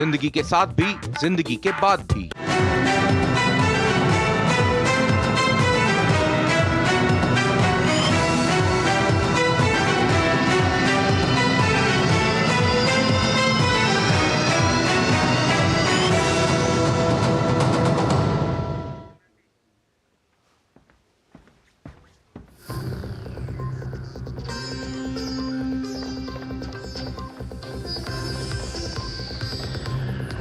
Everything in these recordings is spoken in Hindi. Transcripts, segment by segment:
जिंदगी के साथ भी, जिंदगी के बाद भी।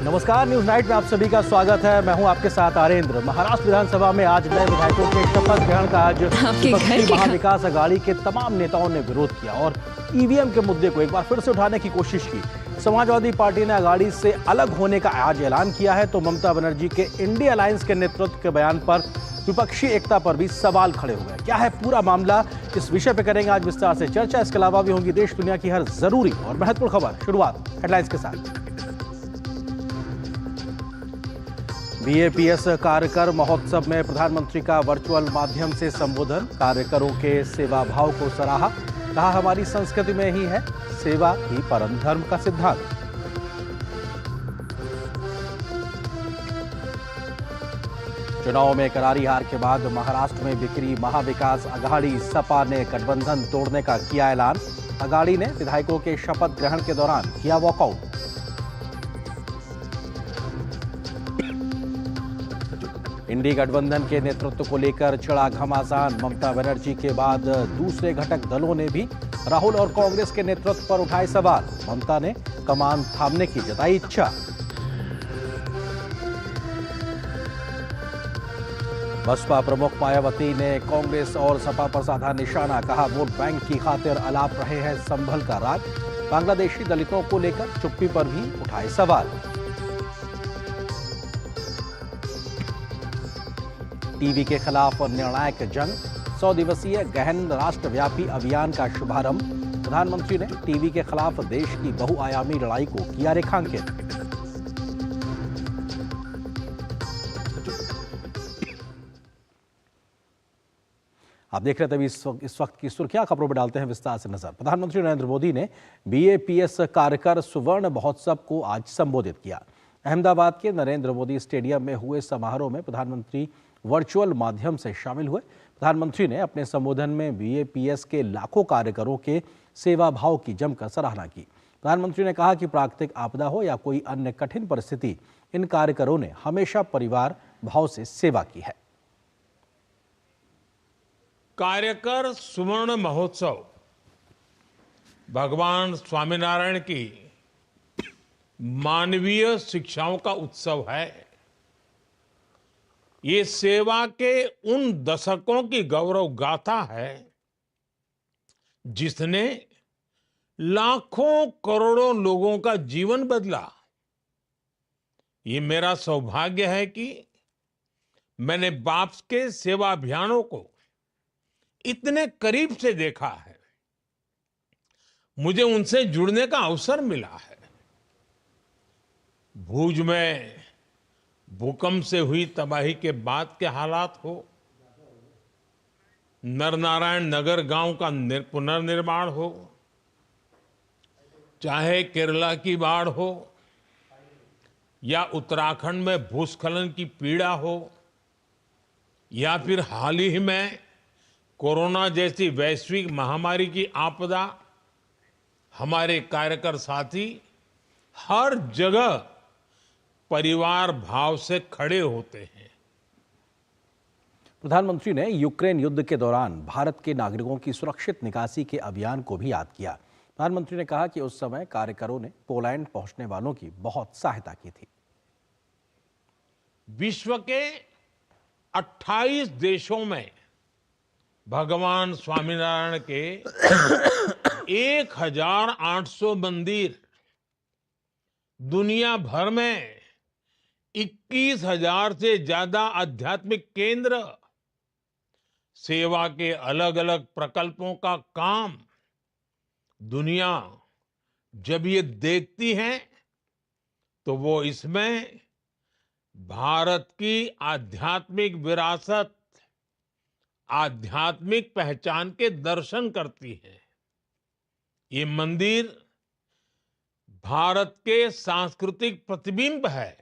नमस्कार, न्यूज नाइट में आप सभी का स्वागत है। मैं हूं आपके साथ आरेंद्र। महाराष्ट्र विधानसभा में आज नए विधायकों के शपथ ग्रहण का आज विपक्षी महाविकास अघाड़ी के तमाम नेताओं ने विरोध किया और ईवीएम के मुद्दे को एक बार फिर से उठाने की कोशिश की। समाजवादी पार्टी ने अघाड़ी से अलग होने का आज ऐलान किया है, तो ममता बनर्जी के इंडिया अलायंस के नेतृत्व के बयान पर विपक्षी एकता पर भी सवाल खड़े हो गए। क्या है पूरा मामला, इस विषय पर करेंगे आज विस्तार से चर्चा। इसके अलावा भी होंगी देश दुनिया की हर जरूरी और महत्वपूर्ण खबर। शुरुआत हेडलाइंस के साथ। बीएपीएस कार्यकर महोत्सव में प्रधानमंत्री का वर्चुअल माध्यम से संबोधन। कार्यकरों के सेवा भाव को सराहा, कहा हमारी संस्कृति में ही है सेवा ही परम धर्म का सिद्धांत। चुनाव में करारी हार के बाद महाराष्ट्र में बिखरी महाविकास अघाड़ी। सपा ने गठबंधन तोड़ने का किया ऐलान। अघाड़ी ने विधायकों के शपथ ग्रहण के दौरान किया वॉकआउट। इंडी गठबंधन के नेतृत्व को लेकर छिड़ा घमासान। ममता बनर्जी के बाद दूसरे घटक दलों ने भी राहुल और कांग्रेस के नेतृत्व पर उठाए सवाल। ममता ने कमान थामने की जताई इच्छा। बसपा प्रमुख मायावती ने कांग्रेस और सपा पर साधा निशाना। कहा वोट बैंक की खातिर अलाप रहे हैं संभल का राग। बांग्लादेशी दलितों को लेकर चुप्पी पर भी उठाए सवाल। टीबी के खिलाफ निर्णायक जंग, 100 दिवसीय गहन राष्ट्रव्यापी अभियान का शुभारंभ। प्रधानमंत्री ने टीबी के खिलाफ देश की बहुआयामी लड़ाई को किया रेखांकित। आप देख रहे थे इस वक्त की सुर्खियां। खबरों पर डालते हैं विस्तार से नजर। प्रधानमंत्री नरेंद्र मोदी ने बीएपीएस कार्यकर स्वर्ण महोत्सव को आज संबोधित किया। अहमदाबाद के नरेंद्र मोदी स्टेडियम में हुए समारोह में प्रधानमंत्री वर्चुअल माध्यम से शामिल हुए। प्रधानमंत्री ने अपने संबोधन में बीएपीएस के लाखों कार्यकरों के सेवा भाव की जमकर सराहना की। प्रधानमंत्री ने कहा कि प्राकृतिक आपदा हो या कोई अन्य कठिन परिस्थिति, इन कार्यकरों ने हमेशा परिवार भाव से सेवा की है। कार्यकर सुवर्ण महोत्सव भगवान स्वामीनारायण की मानवीय शिक्षाओं का उत्सव है। ये सेवा के उन दशकों की गौरव गाथा है जिसने लाखों करोड़ों लोगों का जीवन बदला। ये मेरा सौभाग्य है कि मैंने बाप के सेवा अभियानों को इतने करीब से देखा है। मुझे उनसे जुड़ने का अवसर मिला है। भुज में भूकंप से हुई तबाही के बाद के हालात हो, नरनारायण नगर गांव का पुनर्निर्माण हो, चाहे केरला की बाढ़ हो या उत्तराखंड में भूस्खलन की पीड़ा हो, या फिर हाल ही में कोरोना जैसी वैश्विक महामारी की आपदा, हमारे कार्यकर साथी हर जगह परिवार भाव से खड़े होते हैं। प्रधानमंत्री ने यूक्रेन युद्ध के दौरान भारत के नागरिकों की सुरक्षित निकासी के अभियान को भी याद किया। प्रधानमंत्री ने कहा कि उस समय कार्यकरों ने पोलैंड पहुंचने वालों की बहुत सहायता की थी। विश्व के 28 देशों में भगवान स्वामीनारायण के 1800 मंदिर, दुनिया भर में 21,000 से ज्यादा आध्यात्मिक केंद्र, सेवा के अलग अलग प्रकल्पों का काम, दुनिया जब ये देखती है तो वो इसमें भारत की आध्यात्मिक विरासत, आध्यात्मिक पहचान के दर्शन करती है। ये मंदिर भारत के सांस्कृतिक प्रतिबिंब है।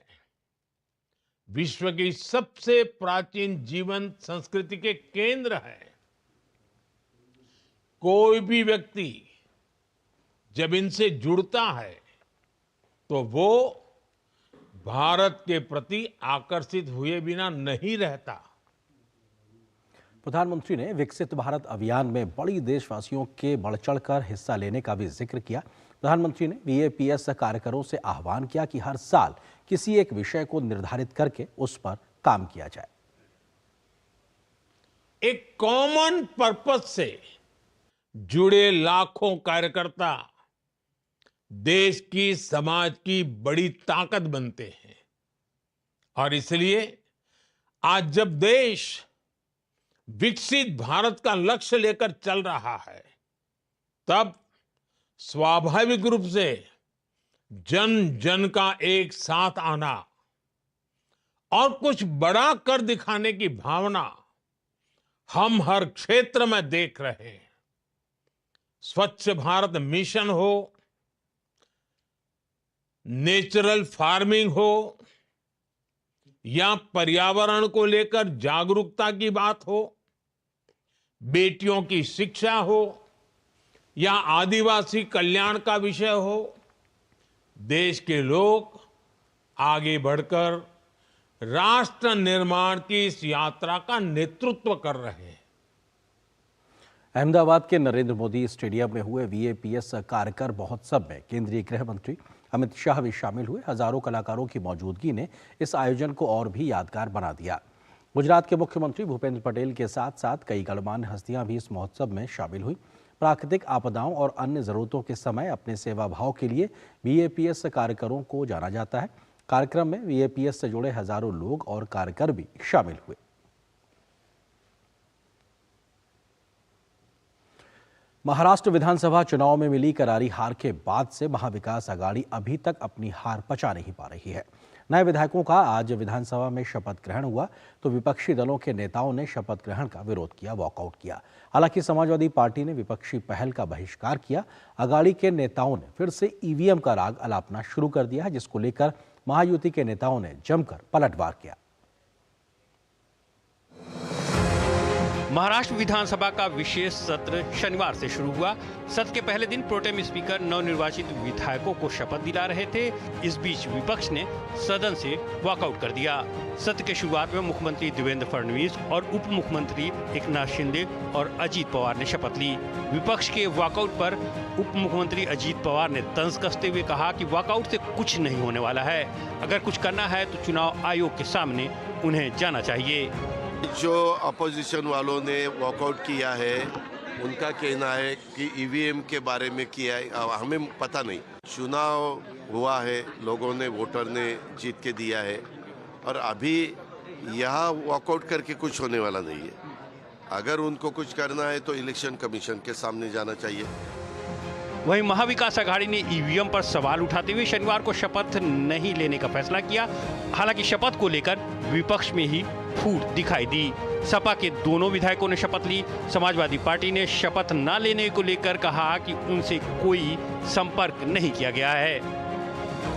विश्व की सबसे प्राचीन जीवंत संस्कृति के केंद्र है। कोई भी व्यक्ति जब इनसे जुड़ता है तो वो भारत के प्रति आकर्षित हुए बिना नहीं रहता। प्रधानमंत्री ने विकसित भारत अभियान में बड़ी देशवासियों के बढ़ चढ़कर हिस्सा लेने का भी जिक्र किया। प्रधानमंत्री ने बीएपीएस कार्यकरों से आह्वान किया कि हर साल किसी एक विषय को निर्धारित करके उस पर काम किया जाए। एक कॉमन पर्पस से जुड़े लाखों कार्यकर्ता देश की, समाज की बड़ी ताकत बनते हैं। और इसलिए आज जब देश विकसित भारत का लक्ष्य लेकर चल रहा है, तब स्वाभाविक रूप से जन जन का एक साथ आना और कुछ बड़ा कर दिखाने की भावना हम हर क्षेत्र में देख रहे हैं। स्वच्छ भारत मिशन हो, नेचुरल फार्मिंग हो, या पर्यावरण को लेकर जागरूकता की बात हो, बेटियों की शिक्षा हो, या आदिवासी कल्याण का विषय हो, देश के लोग आगे बढ़कर राष्ट्र निर्माण की इस यात्रा का नेतृत्व कर रहे हैं। अहमदाबाद के नरेंद्र मोदी स्टेडियम में हुए बीएपीएस कार्यकर महोत्सव में केंद्रीय गृह मंत्री अमित शाह भी शामिल हुए। हजारों कलाकारों की मौजूदगी ने इस आयोजन को और भी यादगार बना दिया। गुजरात के मुख्यमंत्री भूपेंद्र पटेल के साथ साथ कई गणमान्य हस्तियां भी इस महोत्सव में शामिल हुई। प्राकृतिक आपदाओं और अन्य जरूरतों के समय अपने सेवा भाव के लिए बीएपीएस कार्यकरों को जाना जाता है। कार्यक्रम में बीएपीएस से जुड़े हजारों लोग और कार्यकर भी शामिल हुए। महाराष्ट्र विधानसभा चुनाव में मिली करारी हार के बाद से महाविकास आघाड़ी अभी तक अपनी हार पचा नहीं पा रही है। नए विधायकों का आज विधानसभा में शपथ ग्रहण हुआ तो विपक्षी दलों के नेताओं ने शपथ ग्रहण का विरोध किया, वॉकआउट किया। हालांकि समाजवादी पार्टी ने विपक्षी पहल का बहिष्कार किया। आघाड़ी के नेताओं ने फिर से ईवीएम का राग अलापना शुरू कर दिया है, जिसको लेकर महायुति के नेताओं ने जमकर पलटवार किया। महाराष्ट्र विधानसभा का विशेष सत्र शनिवार से शुरू हुआ। सत्र के पहले दिन प्रोटेम स्पीकर नवनिर्वाचित विधायकों को शपथ दिला रहे थे। इस बीच विपक्ष ने सदन से वॉकआउट कर दिया। सत्र के शुरुआत में मुख्यमंत्री देवेंद्र फडणवीस और उप मुख्यमंत्री एकनाथ शिंदे और अजीत पवार ने शपथ ली। विपक्ष के वॉकआउट पर उप मुख्यमंत्री अजीत पवार ने तंज कसते हुए कहा कि वॉकआउट से कुछ नहीं होने वाला है। अगर कुछ करना है तो चुनाव आयोग के सामने उन्हें जाना चाहिए। जो अपोजिशन वालों ने वॉकआउट किया है, उनका कहना है कि ईवीएम के बारे में किया है, हमें पता नहीं। चुनाव हुआ है, लोगों ने, वोटर ने जीत के दिया है और अभी यहाँ वॉकआउट करके कुछ होने वाला नहीं है। अगर उनको कुछ करना है तो इलेक्शन कमीशन के सामने जाना चाहिए। वहीं महाविकास आघाड़ी ने ईवीएम पर सवाल उठाते हुए शनिवार को शपथ नहीं लेने का फैसला किया। हालांकि शपथ को लेकर विपक्ष में ही फूट दिखाई दी। सपा के दोनों विधायकों ने शपथ ली। समाजवादी पार्टी ने शपथ न लेने को लेकर कहा कि उनसे कोई संपर्क नहीं किया गया है।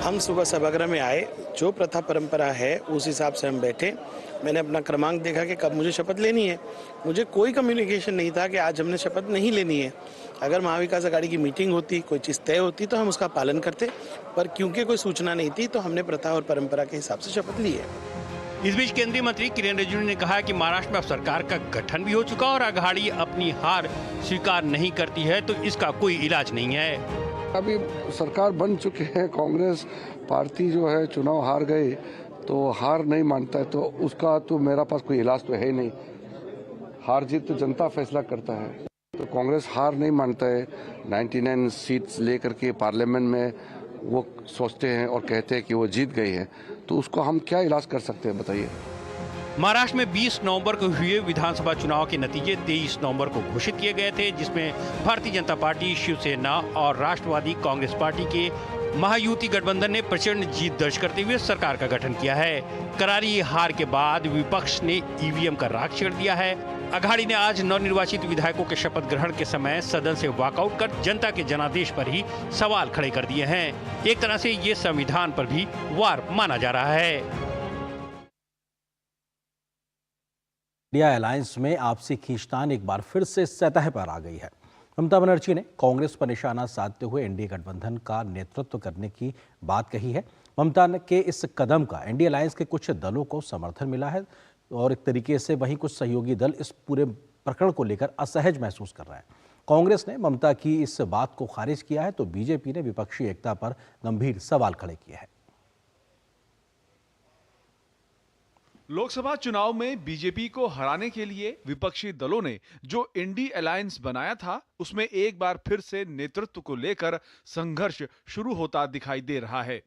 हम सुबह सभागृह में आए, जो प्रथा परंपरा है उस हिसाब से हम बैठे। मैंने अपना क्रमांक देखा कि कब मुझे शपथ लेनी है। मुझे कोई कम्युनिकेशन नहीं था कि आज हमने शपथ नहीं लेनी है। अगर महाविकास आघाड़ी की मीटिंग होती, कोई चीज़ तय होती तो हम उसका पालन करते, पर क्योंकि कोई सूचना नहीं थी तो हमने प्रथा और परंपरा के हिसाब से शपथ ली है। इस बीच केंद्रीय मंत्री किरेन रिजिजू ने कहा कि महाराष्ट्र में अब सरकार का गठन भी हो चुका और आघाड़ी अपनी हार स्वीकार नहीं करती है तो इसका कोई इलाज नहीं है। अभी सरकार बन चुके हैं, कांग्रेस पार्टी जो है चुनाव हार गए तो हार नहीं मानता है तो उसका तो मेरा पास कोई इलाज तो है ही नहीं। हार जीत तो जनता फैसला करता है। तो कांग्रेस हार नहीं मानता है। 99 सीट्स लेकर के पार्लियामेंट में वो सोचते हैं और कहते हैं कि वो जीत गई है, तो उसको हम क्या इलाज कर सकते हैं बताइए। महाराष्ट्र में 20 नवंबर को हुए विधानसभा चुनाव के नतीजे 23 नवंबर को घोषित किए गए थे, जिसमें भारतीय जनता पार्टी, शिवसेना और राष्ट्रवादी कांग्रेस पार्टी के महायुति गठबंधन ने प्रचंड जीत दर्ज करते हुए सरकार का गठन किया है। करारी हार के बाद विपक्ष ने ईवीएम का राग छेड़ दिया है। अघाड़ी ने आज नवनिर्वाचित विधायकों के शपथ ग्रहण के समय सदन से वॉकआउट कर जनता के जनादेश पर ही सवाल खड़े कर दिए हैं। एक तरह से ये संविधान पर भी वार माना जा रहा है। इंडिया अलायंस में आपसी खींचतान एक बार फिर से सतह पर आ गई है। ममता बनर्जी ने कांग्रेस पर निशाना साधते हुए एनडीए गठबंधन का नेतृत्व करने की बात कही है। ममता के इस कदम का एनडीए अलायंस के कुछ दलों को समर्थन मिला है और एक तरीके से वहीं कुछ सहयोगी दल इस पूरे प्रकरण को लेकर असहज महसूस कर रहे हैं। कांग्रेस ने ममता की इस बात को खारिज किया है तो बीजेपी ने विपक्षी एकता पर गंभीर सवाल खड़े किए हैं। लोकसभा चुनाव में बीजेपी को हराने के लिए विपक्षी दलों ने जो इंडी अलायंस बनाया था उसमें एक बार फिर से नेतृत्व को लेकर संघर्ष शुरू होता दिखाई दे रहा है।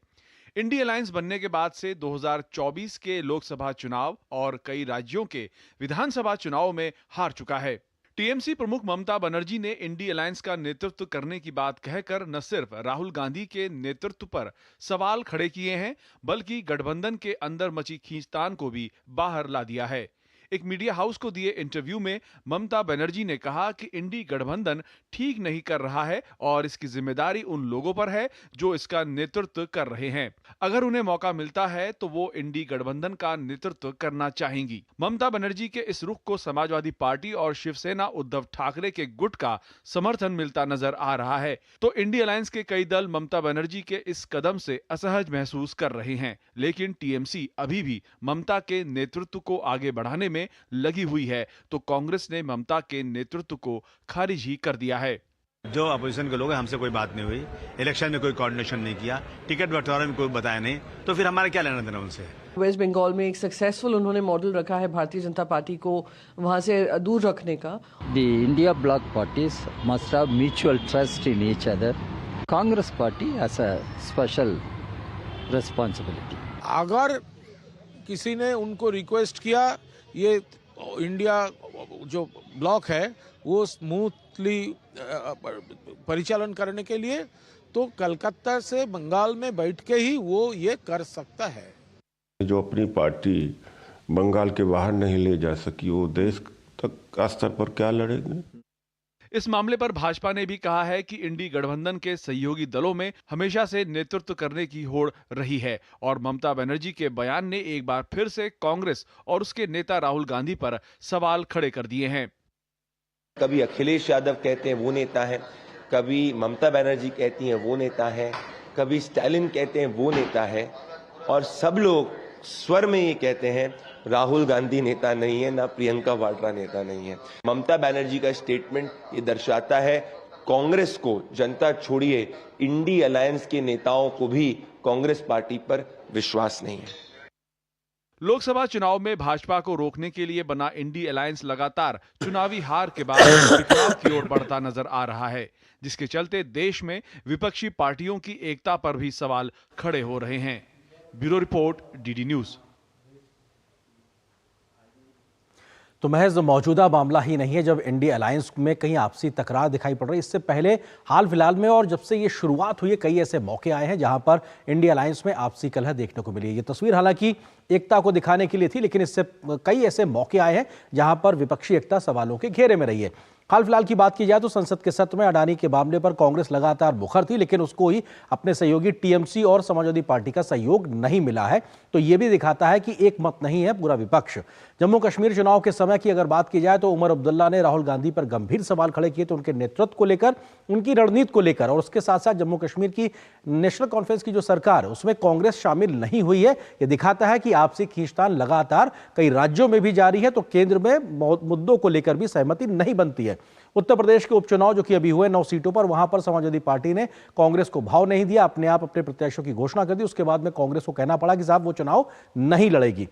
इंडी अलायंस बनने के बाद से 2024 के लोकसभा चुनाव और कई राज्यों के विधानसभा चुनाव में हार चुका है। टीएमसी प्रमुख ममता बनर्जी ने इंडी अलायंस का नेतृत्व करने की बात कहकर न सिर्फ राहुल गांधी के नेतृत्व पर सवाल खड़े किए हैं बल्कि गठबंधन के अंदर मची खींचतान को भी बाहर ला दिया है। एक मीडिया हाउस को दिए इंटरव्यू में ममता बनर्जी ने कहा कि इंडी गठबंधन ठीक नहीं कर रहा है और इसकी जिम्मेदारी उन लोगों पर है जो इसका नेतृत्व कर रहे हैं। अगर उन्हें मौका मिलता है तो वो इंडी गठबंधन का नेतृत्व करना चाहेंगी। ममता बनर्जी के इस रुख को समाजवादी पार्टी और शिवसेना उद्धव ठाकरे के गुट का समर्थन मिलता नजर आ रहा है तो इंडी अलायंस के कई दल ममता बनर्जी के इस कदम से असहज महसूस कर रहे हैं। लेकिन टीएमसी अभी भी ममता के नेतृत्व को आगे बढ़ाने में लगी हुई है तो कांग्रेस ने ममता के नेतृत्व को खारिज ही कर दिया है। जो अपोजिशन के लोग हैं हमसे कोई बात नहीं हुई, इलेक्शन में कोई कोऑर्डिनेशन नहीं किया, टिकट बंटवारे में कोई बताया नहीं, तो फिर हमारा क्या लेना देना उनसे। वेस्ट बंगाल में एक सक्सेसफुल उन्होंने मॉडल रखा है भारतीय जनता पार्टी को वहां से दूर रखने का। The India block parties must have mutual trust in each other. Congress party has a special responsibility. अगर किसी ने उनको रिक्वेस्ट किया ये इंडिया जो ब्लॉक है वो स्मूथली परिचालन करने के लिए तो कलकत्ता से बंगाल में बैठ के ही वो ये कर सकता है। जो अपनी पार्टी बंगाल के बाहर नहीं ले जा सकी वो देश तक का स्तर पर क्या लड़ेंगे। इस मामले पर भाजपा ने भी कहा है कि इंडी गठबंधन के सहयोगी दलों में हमेशा से नेतृत्व करने की होड़ रही है और ममता बनर्जी के बयान ने एक बार फिर से कांग्रेस और उसके नेता राहुल गांधी पर सवाल खड़े कर दिए हैं। कभी अखिलेश यादव कहते हैं वो नेता है, कभी ममता बनर्जी कहती हैं वो नेता है, कभी स्टालिन कहते हैं वो नेता है और सब लोग स्वर में ये कहते हैं राहुल गांधी नेता नहीं है ना प्रियंका वाड्रा नेता नहीं है। ममता बनर्जी का स्टेटमेंट ये दर्शाता है कांग्रेस को, जनता छोड़िए इंडी अलायंस के नेताओं को भी कांग्रेस पार्टी पर विश्वास नहीं है। लोकसभा चुनाव में भाजपा को रोकने के लिए बना इंडी अलायंस लगातार चुनावी हार के बाद बिखराव की ओर बढ़ता नजर आ रहा है जिसके चलते देश में विपक्षी पार्टियों की एकता पर भी सवाल खड़े हो रहे हैं। Bureau report, DD news. तो महज मौजूदा मामला ही नहीं है जब इंडी अलायंस में कहीं आपसी तकरार दिखाई पड़ रही है। इससे पहले हाल फिलहाल में और जब से ये शुरुआत हुई है कई ऐसे मौके आए हैं जहां पर इंडी अलायंस में आपसी कलह देखने को मिली है। ये तस्वीर हालांकि एकता को दिखाने के लिए थी लेकिन इससे कई ऐसे मौके आए हैं जहां पर विपक्षी एकता सवालों के घेरे में रही है। हाल फिलहाल की बात की जाए तो संसद के सत्र में अडानी के मामले पर कांग्रेस लगातार मुखर थी लेकिन उसको ही अपने सहयोगी टीएमसी और समाजवादी पार्टी का सहयोग नहीं मिला है। तो यह भी दिखाता है कि एक मत नहीं है पूरा विपक्ष। जम्मू कश्मीर चुनाव के समय की अगर बात की जाए तो उमर अब्दुल्ला ने राहुल गांधी पर गंभीर सवाल खड़े किए तो उनके नेतृत्व को लेकर, उनकी रणनीति को लेकर और उसके साथ साथ जम्मू कश्मीर की नेशनल कॉन्फ्रेंस की जो सरकार उसमें कांग्रेस शामिल नहीं हुई है। यह दिखाता है कि आपसी खींचतान लगातार कई राज्यों में भी जारी है तो केंद्र में मुद्दों को लेकर भी सहमति नहीं बनती है। उत्तर प्रदेश के उपचुनाव जो कि अभी हुए 9 सीटों पर, वहां पर समाजवादी पार्टी ने कांग्रेस को भाव नहीं दिया, अपने आप अपने प्रत्याशियों की घोषणा कर दी। उसके बाद में कांग्रेस को कहना पड़ा कि साहब वो चुनाव नहीं लड़ेगी।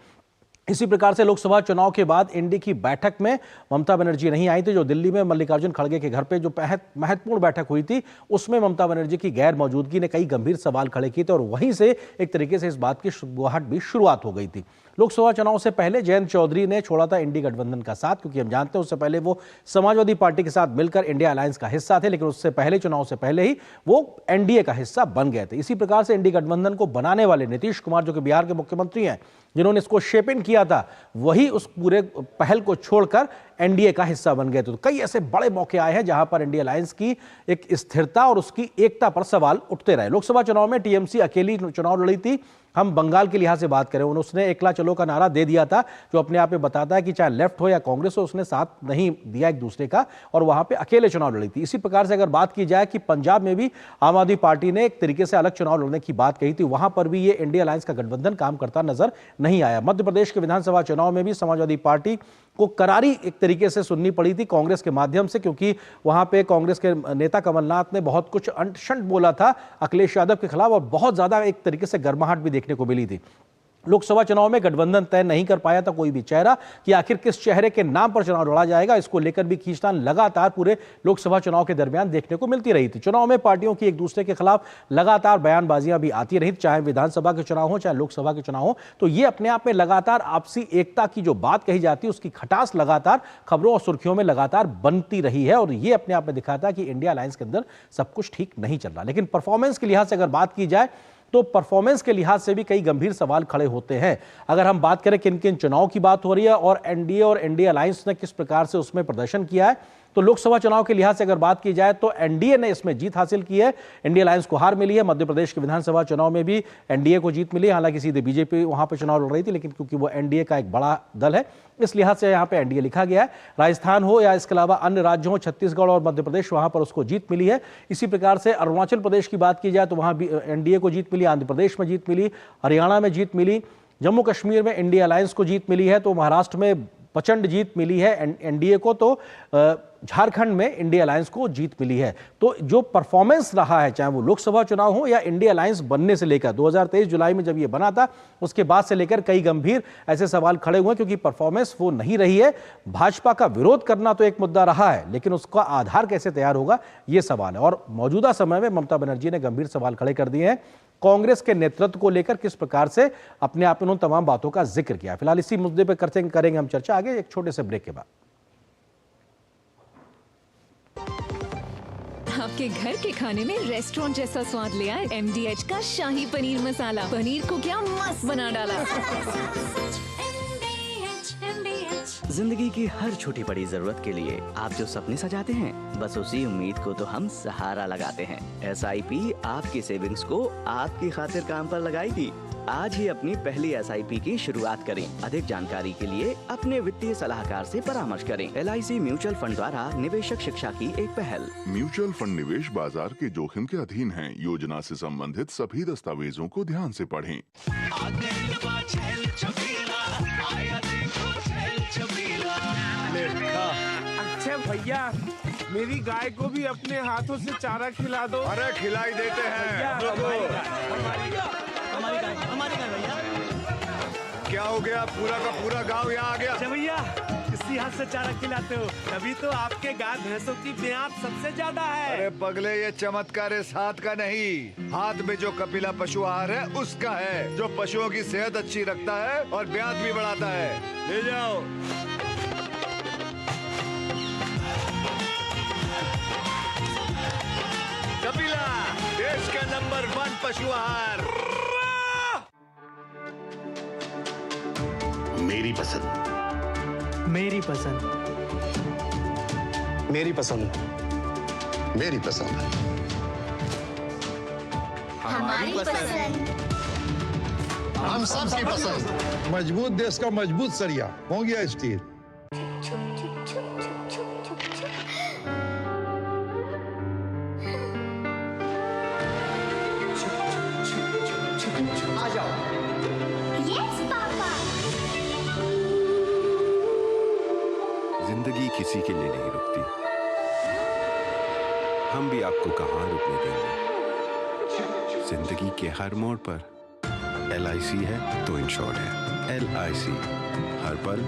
इसी प्रकार से लोकसभा चुनाव के बाद इंडी की बैठक में ममता बनर्जी नहीं आई थी। जो दिल्ली में मल्लिकार्जुन खड़गे के घर पे जो महत्वपूर्ण बैठक हुई थी उसमें ममता बनर्जी की गैर मौजूदगी ने कई गंभीर सवाल खड़े किए थे और वहीं से एक तरीके से इस बात की शुरुआत भी शुरुआत हो गई थी। लोकसभा चुनाव से पहले जयंत चौधरी ने छोड़ा था इंडी गठबंधन का साथ क्योंकि हम जानते हैं उससे पहले वो समाजवादी पार्टी के साथ मिलकर इंडिया अलायंस का हिस्सा थे लेकिन उससे पहले चुनाव से पहले ही वो एनडीए का हिस्सा बन गए थे। इसी प्रकार से इंडी गठबंधन को बनाने वाले नीतीश कुमार जो कि बिहार के मुख्यमंत्री हैं जिन्होंने इसको शेप इन किया किया था वही उस पूरे पहल को छोड़कर एनडीए का हिस्सा बन गए थे। तो कई ऐसे बड़े मौके आए हैं जहां पर इंडिया अलायंस की एक स्थिरता और उसकी एकता पर सवाल उठते रहे। लोकसभा चुनाव में टीएमसी अकेली चुनाव लड़ी थी। हम बंगाल के लिहाज से बात करें, उसने एकला चलो का नारा दे दिया था, जो अपने आप में बताता है कि चाहे लेफ्ट हो या कांग्रेस हो, उसने साथ नहीं दिया एक दूसरे का और वहां पे अकेले चुनाव लड़ी थी। इसी प्रकार से अगर बात की जाए कि पंजाब में भी आम आदमी पार्टी ने एक तरीके से अलग चुनाव लड़ने की बात कही थी, वहां पर भी ये इंडिया अलायंस का गठबंधन काम करता नजर नहीं आया। मध्य प्रदेश के विधानसभा चुनाव में भी समाजवादी पार्टी को करारी एक तरीके से सुननी पड़ी थी कांग्रेस के माध्यम से, क्योंकि वहां पे कांग्रेस के नेता कमलनाथ ने बहुत कुछ अंट-शंट बोला था अखिलेश यादव के खिलाफ और बहुत ज्यादा एक तरीके से गर्माहट भी देखने को मिली थी। लोकसभा चुनाव में गठबंधन तय नहीं कर पाया था कोई भी चेहरा कि आखिर किस चेहरे के नाम पर चुनाव लड़ा जाएगा। इसको लेकर भी खींचतान लगातार पूरे लोकसभा चुनाव के दरमियान देखने को मिलती रही थी। चुनाव में पार्टियों की एक दूसरे के खिलाफ लगातार बयानबाजियां भी आती रही, चाहे विधानसभा के चुनाव हो चाहे लोकसभा के चुनाव हो। तो ये अपने आप में लगातार आपसी एकता की जो बात कही जाती है उसकी खटास लगातार खबरों और सुर्खियों में लगातार बनती रही है और ये अपने आप में दिखाता है कि इंडिया अलायंस के अंदर सब कुछ ठीक नहीं चल रहा। लेकिन परफॉर्मेंस के लिहाज से अगर बात की जाए तो परफॉर्मेंस के लिहाज से भी कई गंभीर सवाल खड़े होते हैं। अगर हम बात करें किन किन चुनाव की बात हो रही है और एनडीए और इंडिया अलायंस ने किस प्रकार से उसमें प्रदर्शन किया है, तो लोकसभा चुनाव के लिहाज से अगर बात की जाए तो एनडीए ने इसमें जीत हासिल की है, इंडिया अलायंस को हार मिली है। मध्य प्रदेश के विधानसभा चुनाव में भी एनडीए को जीत मिली, हालांकि सीधे बीजेपी वहां पर चुनाव लड़ रही थी, लेकिन क्योंकि वो एनडीए का एक बड़ा दल है इस लिहाज से यहां पे एनडीए लिखा गया है। राजस्थान हो या इसके अलावा अन्य राज्यों हो, छत्तीसगढ़ और मध्य प्रदेश, वहां पर उसको जीत मिली है। इसी प्रकार से अरुणाचल प्रदेश की बात की जाए तो वहां भी एनडीए को जीत मिली, आंध्र प्रदेश में जीत मिली, हरियाणा में जीत मिली, जम्मू कश्मीर में इंडिया अलायंस को जीत मिली है, तो महाराष्ट्र में प्रचंड जीत मिली है एनडीए को, तो झारखंड में इंडिया अलायंस को जीत मिली है। तो जो परफॉर्मेंस रहा है, चाहे वो लोकसभा चुनाव हो या इंडिया अलायंस बनने से लेकर 2023 जुलाई में जब ये बना था उसके बाद से लेकर कई गंभीर ऐसे सवाल खड़े हुए, क्योंकि परफॉर्मेंस वो नहीं रही है। भाजपा का विरोध करना तो एक मुद्दा रहा है, लेकिन उसका आधार कैसे तैयार होगा ये सवाल है। और मौजूदा समय में ममता बनर्जी ने गंभीर सवाल खड़े कर दिए हैं कांग्रेस के नेतृत्व को लेकर, किस प्रकार से अपने आप में उन तमाम बातों का जिक्र किया। फिलहाल इसी मुद्दे पर करेंगे हम चर्चा आगे एक छोटे से ब्रेक के बाद। आपके घर के खाने में रेस्टोरेंट जैसा स्वाद ले आए MDH का शाही पनीर मसाला। पनीर को क्या मस्त बना डाला। जिंदगी की हर छोटी बड़ी जरूरत के लिए आप जो सपने सजाते हैं, बस उसी उम्मीद को तो हम सहारा लगाते हैं। SIP आपकी सेविंग्स को आपकी खातिर काम पर लगाएगी। आज ही अपनी पहली SIP की शुरुआत करें। अधिक जानकारी के लिए अपने वित्तीय सलाहकार से परामर्श करें। LIC म्यूचुअल फंड द्वारा निवेशक शिक्षा की एक पहल। म्यूचुअल फंड निवेश बाजार के जोखिम के अधीन है। योजना से संबंधित सभी दस्तावेजों को ध्यान से पढ़ें। अच्छा भैया, मेरी गाय को भी अपने हाथों से चारा खिला दो। अरे खिलाई देते हैं। हमारी गाय भैया। क्या हो गया, पूरा का पूरा गांव यहाँ आ गया। अच्छा भैया, इसी हाथ से चारा खिलाते हो, तभी तो आपके गाय भैंसों की ब्यात सबसे ज्यादा है। अरे पगले, ये चमत्कार इस हाथ का नहीं, हाथ में जो कपिला पशु आहार है उसका है, जो पशुओं की सेहत अच्छी रखता है और ब्यात भी बढ़ाता है। ले जाओ। कपिला, देश का नंबर 1 पशु आहार। मेरी पसंद, मेरी पसंद, मेरी पसंद, मेरी पसंद, हमारी पसंद, हम सबकी पसंद। मजबूत देश का मजबूत सरिया हो गया स्टील। जिंदगी किसी के लिए नहीं रुकती, हम भी आपको कहां रुकने देंगे। जिंदगी के हर मोड़ पर LIC है तो इंश्योर्ड है। LIC, हर पल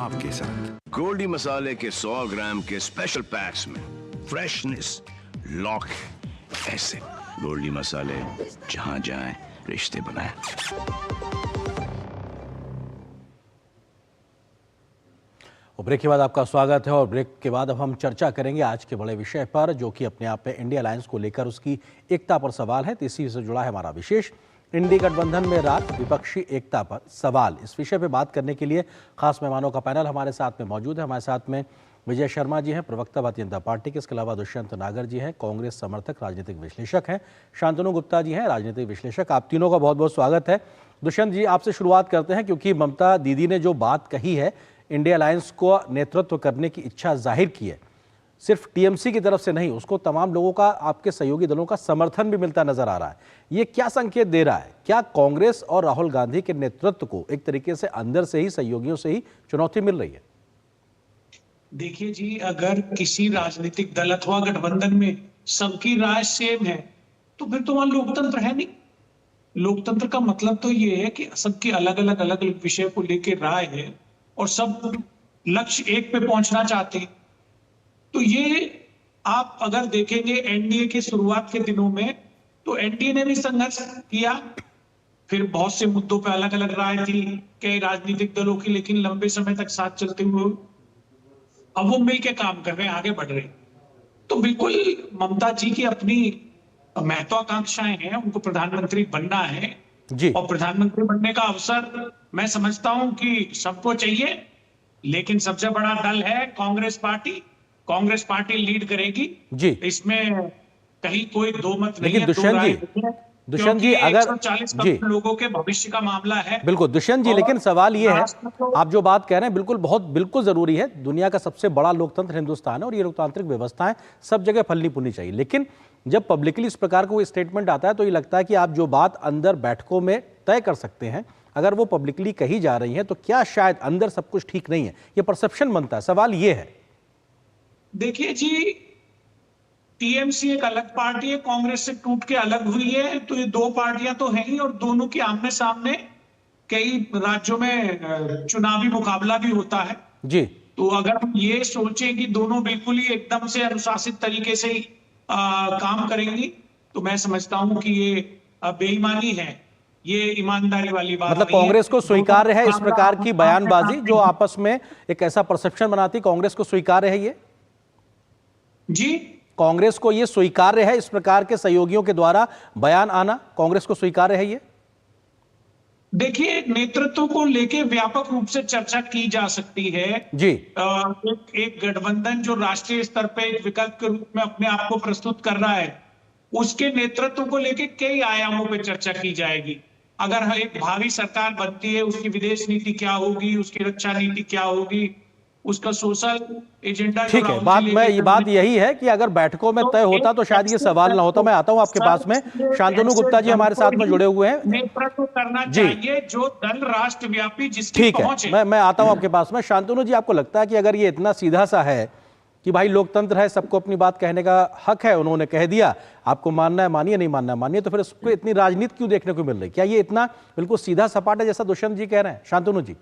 आपके साथ। गोल्डी मसाले के 100 ग्राम के स्पेशल पैक्स में फ्रेशनेस लॉक है। ऐसे गोल्डी मसाले, जहां जाएं रिश्ते बनाएं। ब्रेक के बाद आपका स्वागत है और ब्रेक के बाद अब हम चर्चा करेंगे आज के बड़े विषय पर, जो कि अपने आप में इंडिया अलायंस को लेकर उसकी एकता पर सवाल है। तो इसी से जुड़ा है हमारा विशेष इंडी गठबंधन में रात, विपक्षी एकता पर सवाल। इस विषय पर बात करने के लिए खास मेहमानों का पैनल हमारे साथ में मौजूद है। हमारे साथ में विजय शर्मा जी हैं, प्रवक्ता भारतीय जनता पार्टी के। इसके अलावा दुष्यंत नागर जी हैं, कांग्रेस समर्थक राजनीतिक विश्लेषक हैं। शांतनु गुप्ता जी हैं, राजनीतिक विश्लेषक। आप तीनों का बहुत बहुत स्वागत है। दुष्यंत जी, आपसे शुरुआत करते हैं, क्योंकि ममता दीदी ने जो बात कही है, इंडिया अलायंस को नेतृत्व करने की इच्छा जाहिर की है, सिर्फ टीएमसी की तरफ से नहीं, उसको तमाम लोगों का, आपके सहयोगी दलों का समर्थन भी मिलता नजर आ रहा है। ये क्या संकेत दे रहा है? क्या कांग्रेस और राहुल गांधी के नेतृत्व को एक तरीके से अंदर से ही, सहयोगियों से ही चुनौती मिल रही है? देखिए जी, अगर किसी राजनीतिक दल अथवा गठबंधन में सबकी राय सेम है तो फिर तो वहां लोकतंत्र है नहीं। लोकतंत्र का मतलब तो ये है कि सबकी अलग अलग विषय को लेकर राय है और सब लक्ष्य एक पे पहुंचना चाहते हैं। तो ये आप अगर देखेंगे एनडीए के शुरुआत के दिनों में, तो एनडीए ने भी संघर्ष किया, फिर बहुत से मुद्दों पे अलग अलग राय थी कई राजनीतिक दलों की, लेकिन लंबे समय तक साथ चलते हुए अब वो मिलकर काम कर रहे हैं, आगे बढ़ रहे हैं। तो बिल्कुल ममता जी की अपनी महत्वाकांक्षाएं हैं, उनको प्रधानमंत्री बनना है जी। और प्रधानमंत्री बनने का अवसर मैं समझता हूं कि सबको चाहिए, लेकिन सबसे बड़ा दल है Congress party. Congress party lead करेगी जी, इसमें कहीं कोई दो मत नहीं है। लेकिन दुष्यंत जी अगर 140 करोड़ लोगों के भविष्य का मामला है। बिल्कुल दुष्यंत जी, लेकिन सवाल ये है, आप जो बात कह रहे हैं बिल्कुल जरूरी है। दुनिया का सबसे बड़ा लोकतंत्र हिंदुस्तान है और ये लोकतांत्रिक व्यवस्थाएं सब जगह फलनी फूलनी चाहिए। लेकिन जब पब्लिकली इस प्रकार का कोई स्टेटमेंट आता है तो ये लगता है कि आप जो बात अंदर बैठकों में तय कर सकते हैं, अगर वो पब्लिकली कही जा रही है तो क्या शायद अंदर सब कुछ ठीक नहीं है? ये परसेप्शन बनता है। सवाल ये है, देखिए जी, टीएमसी एक अलग पार्टी है, कांग्रेस से टूट के अलग हुई है, तो ये दो पार्टियां तो हैं ही और दोनों के आमने सामने कई राज्यों में चुनावी मुकाबला भी होता है जी। तो अगर हम ये सोचें कि दोनों बिल्कुल ही एकदम से अनुशासित तरीके से ही काम करेंगी, तो मैं समझता हूं कि ये बेईमानी है, ये ईमानदारी वाली बात मतलब कांग्रेस को स्वीकार्य है इस प्रकार की बयानबाजी जो आपस में एक ऐसा परसेप्शन बनाती? कांग्रेस को स्वीकार्य है ये जी? कांग्रेस को ये स्वीकार्य है इस प्रकार के सहयोगियों के द्वारा बयान आना? कांग्रेस को स्वीकार्य है ये? देखिए, नेतृत्व को लेके व्यापक रूप से चर्चा की जा सकती है जी। एक गठबंधन जो राष्ट्रीय स्तर पे एक विकल्प के रूप में अपने आप को प्रस्तुत कर रहा है, उसके नेतृत्व को लेके कई आयामों पे चर्चा की जाएगी। अगर एक भावी सरकार बनती है, उसकी विदेश नीति क्या होगी, उसकी रक्षा नीति क्या होगी, उसका सोशल एजेंडा। ठीक है, बात यही है कि अगर बैठकों में तय होता तो शायद ये सवाल ना होता। मैं आता हूं आपके पास में, शांतनु गुप्ता जी हमारे साथ में जुड़े हुए हैं। नेतृत्व करना चाहिए जो दल राष्ट्रव्यापी जिसकी पहुंच है। मैं आता हूं आपके पास में। शांतनु जी, आपको लगता है कि अगर ये इतना सीधा सा है कि भाई लोकतंत्र है, सबको अपनी बात कहने का हक है, उन्होंने कह दिया, आपको मानना है मानिए, नहीं मानना है मानिए, तो फिर उसको इतनी राजनीति क्यों देखने को मिल रही? क्या ये इतना बिल्कुल सीधा सपाट है जैसा दुष्यंत जी कह रहे हैं? शांतनु जी?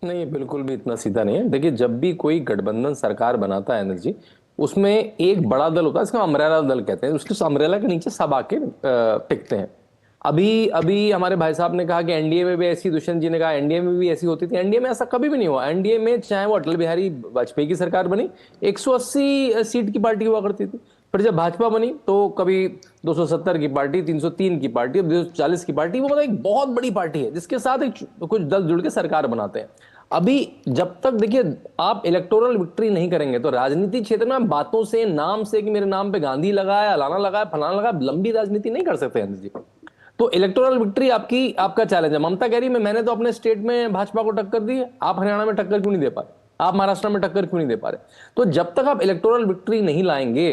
नहीं, बिल्कुल भी इतना सीधा नहीं है। देखिए, जब भी कोई गठबंधन सरकार बनाता है अनिल जी, उसमें एक बड़ा दल होता है, इसका अम्ब्रेला दल कहते हैं, उसके अम्ब्रेला के नीचे सब आके टिकते हैं। अभी हमारे भाई साहब ने कहा कि एनडीए में भी ऐसी, दुष्यंत जी ने कहा एनडीए में भी ऐसी होती थी। एनडीए में ऐसा कभी भी नहीं हुआ। एनडीए में चाहे वो अटल बिहारी वाजपेयी की सरकार बनी, 180 सीट की पार्टी हुआ करती थी। फिर जब भाजपा बनी तो कभी 270 की पार्टी, 303 की पार्टी, 240 की पार्टी। वो मतलब एक बहुत बड़ी पार्टी है जिसके साथ कुछ दल जुड़ के सरकार बनाते हैं। अभी जब तक देखिए आप इलेक्टोरल विक्ट्री नहीं करेंगे तो राजनीति क्षेत्र में बातों से, नाम से कि मेरे नाम पे गांधी लगा है, अलाना लगा है, फलाना लगा, लंबी राजनीति नहीं कर सकते जी। तो इलेक्टोरल विक्ट्री आपका चैलेंज है। ममता कह रही है मैंने तो अपने स्टेट में भाजपा को टक्कर दी है, आप हरियाणा में टक्कर क्यों नहीं दे पा रहे, आप महाराष्ट्र में टक्कर क्यों नहीं दे पा रहे? तो जब तक आप इलेक्टोरल विक्ट्री नहीं लाएंगे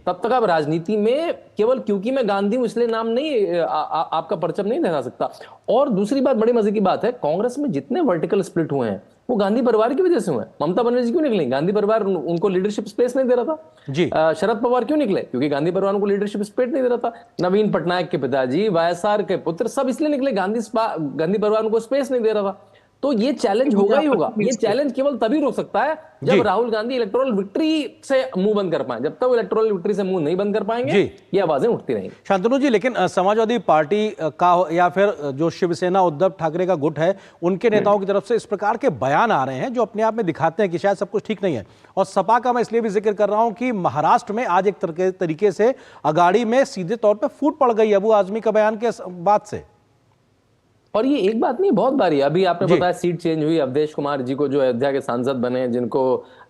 तब तक आप राजनीति में केवल क्योंकि मैं गांधी हूं इसलिए नाम नहीं आपका परचम नहीं लहरा सकता। और दूसरी बात, बड़ी मजे की बात है, कांग्रेस में जितने वर्टिकल स्प्लिट हुए हैं वो गांधी परिवार की वजह से हुए। ममता बनर्जी क्यों निकली? गांधी परिवार उनको लीडरशिप स्पेस नहीं दे रहा था जी। शरद पवार क्यों निकले? क्योंकि गांधी परिवार उनको लीडरशिप स्पेस नहीं दे रहा था। नवीन पटनायक के पिताजी, वाईएसआर के पुत्र, सब इसलिए निकले, गांधी परिवार उनको स्पेस नहीं दे रहा था। तो ये चैलेंज होगा ही होगा। ये चैलेंज केवल तभी रोक सकता है जब राहुल गांधी इलेक्टोरल विक्ट्री से मुंह बंद कर पाए। जब तक वो इलेक्टोरल विक्ट्री से मुंह नहीं बंद कर पाएंगे ये आवाजें उठती रहेंगी। शांतनु जी, लेकिन समाजवादी पार्टी का या फिर जो शिवसेना उद्धव ठाकरे का गुट है, उनके नेताओं की तरफ से इस प्रकार के बयान आ रहे हैं जो अपने आप में दिखाते हैं कि शायद सब कुछ ठीक नहीं है। और सपा का मैं इसलिए भी जिक्र कर रहा हूं कि महाराष्ट्र में आज एक तरीके से अगाड़ी में सीधे तौर पर फूट पड़ गई अबू आजमी का बयान के बाद से। और ये एक बात नहीं, बहुत बारी अभी आपने बताया सीट चेंज हुई, अवधेश कुमार जी को जो अयोध्या के सांसद बने, जिनको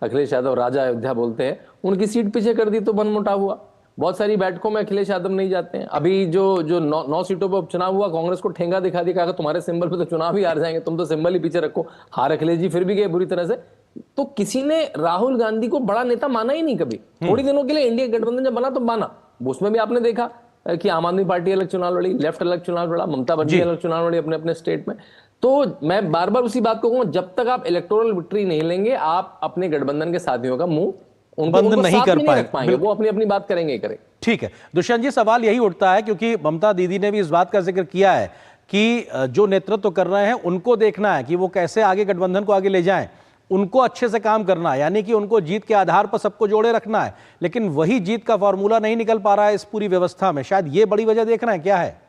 अखिलेश यादव राजा अयोध्या बोलते हैं, उनकी सीट पीछे कर दी तो मनमुटाव हुआ। बहुत सारी बैठकों में अखिलेश यादव नहीं जाते हैं। अभी जो 9 सीटों पर उपचुनाव हुआ, कांग्रेस को ठेंगा दिखा दिया, कहा तुम्हारे सिंबल पे तो चुनाव ही हार जाएंगे, तुम तो सिंबल ही पीछे रखो। हार अखिलेश जी फिर भी गए बुरी तरह से। तो किसी ने राहुल गांधी को बड़ा नेता माना ही नहीं कभी। थोड़ी दिनों के लिए इंडिया गठबंधन जब बना तो माना, उसमें भी आपने देखा कि आम आदमी पार्टी अलग चुनाव लड़ी, लेफ्ट अलग चुनाव लड़ा, ममता बनर्जी अलग चुनाव लड़ी अपने अपने स्टेट में। तो मैं बार बार उसी बात को कहूंगा, जब तक आप इलेक्टोरल विक्ट्री नहीं लेंगे, आप अपने गठबंधन के साथियों का मुंह बंद नहीं कर पाएंगे। वो अपनी अपनी बात करेंगे ही करें। ठीक है दुष्यंत जी, सवाल यही उठता है क्योंकि ममता दीदी ने भी इस बात का जिक्र किया है कि जो नेतृत्व कर रहे हैं उनको देखना है कि वो कैसे आगे गठबंधन को आगे ले जाएं, उनको अच्छे से काम करना है, यानी कि उनको जीत के आधार पर सबको जोड़े रखना है। लेकिन वही जीत का फॉर्मूला नहीं निकल पा रहा है इस पूरी व्यवस्था में, शायद ये बड़ी वजह देख रहे हैं, क्या है?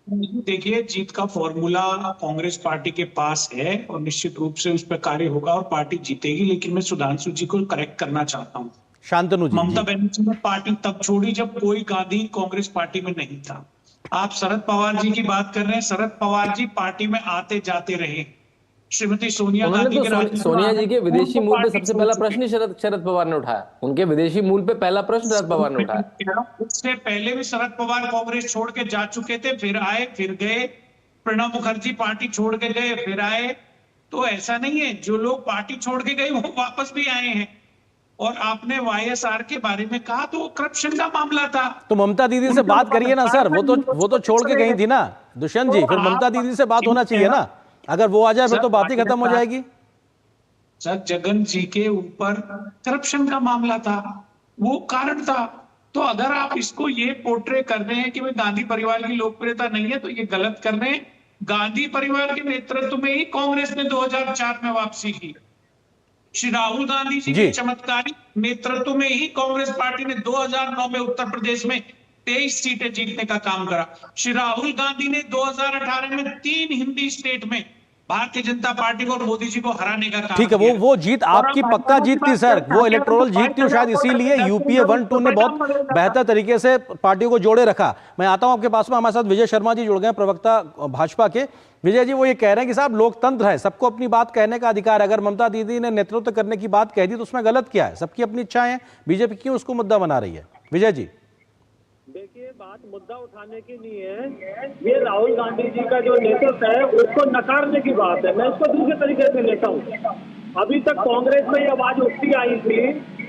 देखिए, जीत का फॉर्मूला कांग्रेस पार्टी के पास है और निश्चित रूप से उस पर कार्य होगा और पार्टी जीतेगी। लेकिन मैं सुधांशु जी को करेक्ट करना चाहता हूँ। शांतनु जी, ममता बनर्जी ने पार्टी तब छोड़ी जब कोई गांधी कांग्रेस पार्टी में नहीं था। आप शरद पवार जी की बात कर रहे हैं, शरद पवार जी पार्टी में आते जाते रहे। श्रीमती सोनिया गांधी के सोनिया जी के विदेशी मूल पे सबसे पहला प्रश्न शरद पवार ने उठाया। उनके विदेशी मूल पे पहला प्रश्न शरद पवार ने उठाया। उससे पहले भी शरद पवार कांग्रेस छोड़ के जा चुके थे, फिर आए फिर गए। प्रणब मुखर्जी पार्टी छोड़ के गए फिर आए। तो ऐसा नहीं है, जो लोग पार्टी छोड़ के गए वो वापस भी आए हैं। और आपने वाईएसआर के बारे में कहा तो करप्शन का मामला था। तो ममता दीदी से बात करिए ना सर, वो तो छोड़ के गई थी ना दुष्यंत जी, फिर ममता दीदी से बात होना चाहिए ना। अगर वो आ जाए फिर तो बात ही खत्म हो जाएगी। सर, जगन जी के ऊपर करप्शन का मामला था, वो कारण था। तो अगर आप इसको ये पोर्ट्रे कर रहे हैं कि भाई गांधी परिवार की लोकप्रियता नहीं है, तो ये गलत कर रहे हैं। गांधी परिवार के नेतृत्व में ही कांग्रेस ने 2004 में वापसी की। श्री राहुल गांधी जी के चमत्कारी नेतृत्व में ही कांग्रेस पार्टी ने 2009 में उत्तर प्रदेश में 23 सीटें जीतने का काम करा। श्री राहुल गांधी ने 2018 में 3 हिंदी स्टेट में भारतीय जनता पार्टी को और मोदी जी को हराने का काम ठीक है, वो जीत आपकी पक्का जीत थी सर, वो इलेक्टोरल जीत थी, शायद इसीलिए यूपीए 1-2 ने बहुत बेहतर तरीके से पार्टियों को जोड़े रखा। मैं आता हूं आपके पास में, हमारे साथ विजय शर्मा जी जुड़ गए, प्रवक्ता भाजपा के। विजय जी, वो ये कह रहे हैं कि साहब लोकतंत्र है, सबको अपनी बात कहने का अधिकार है। अगर ममता दीदी ने नेतृत्व करने की बात कह दी तो उसमें गलत क्या है? सबकी अपनी इच्छाएं हैं, बीजेपी क्यों उसको मुद्दा बना रही है? विजय जी, देखिए, बात मुद्दा उठाने की नहीं है, ये राहुल गांधी जी का जो नेतृत्व है उसको नकारने की बात है। मैं इसको दूसरे तरीके से लेता हूँ। अभी तक कांग्रेस में ये आवाज उठती आई थी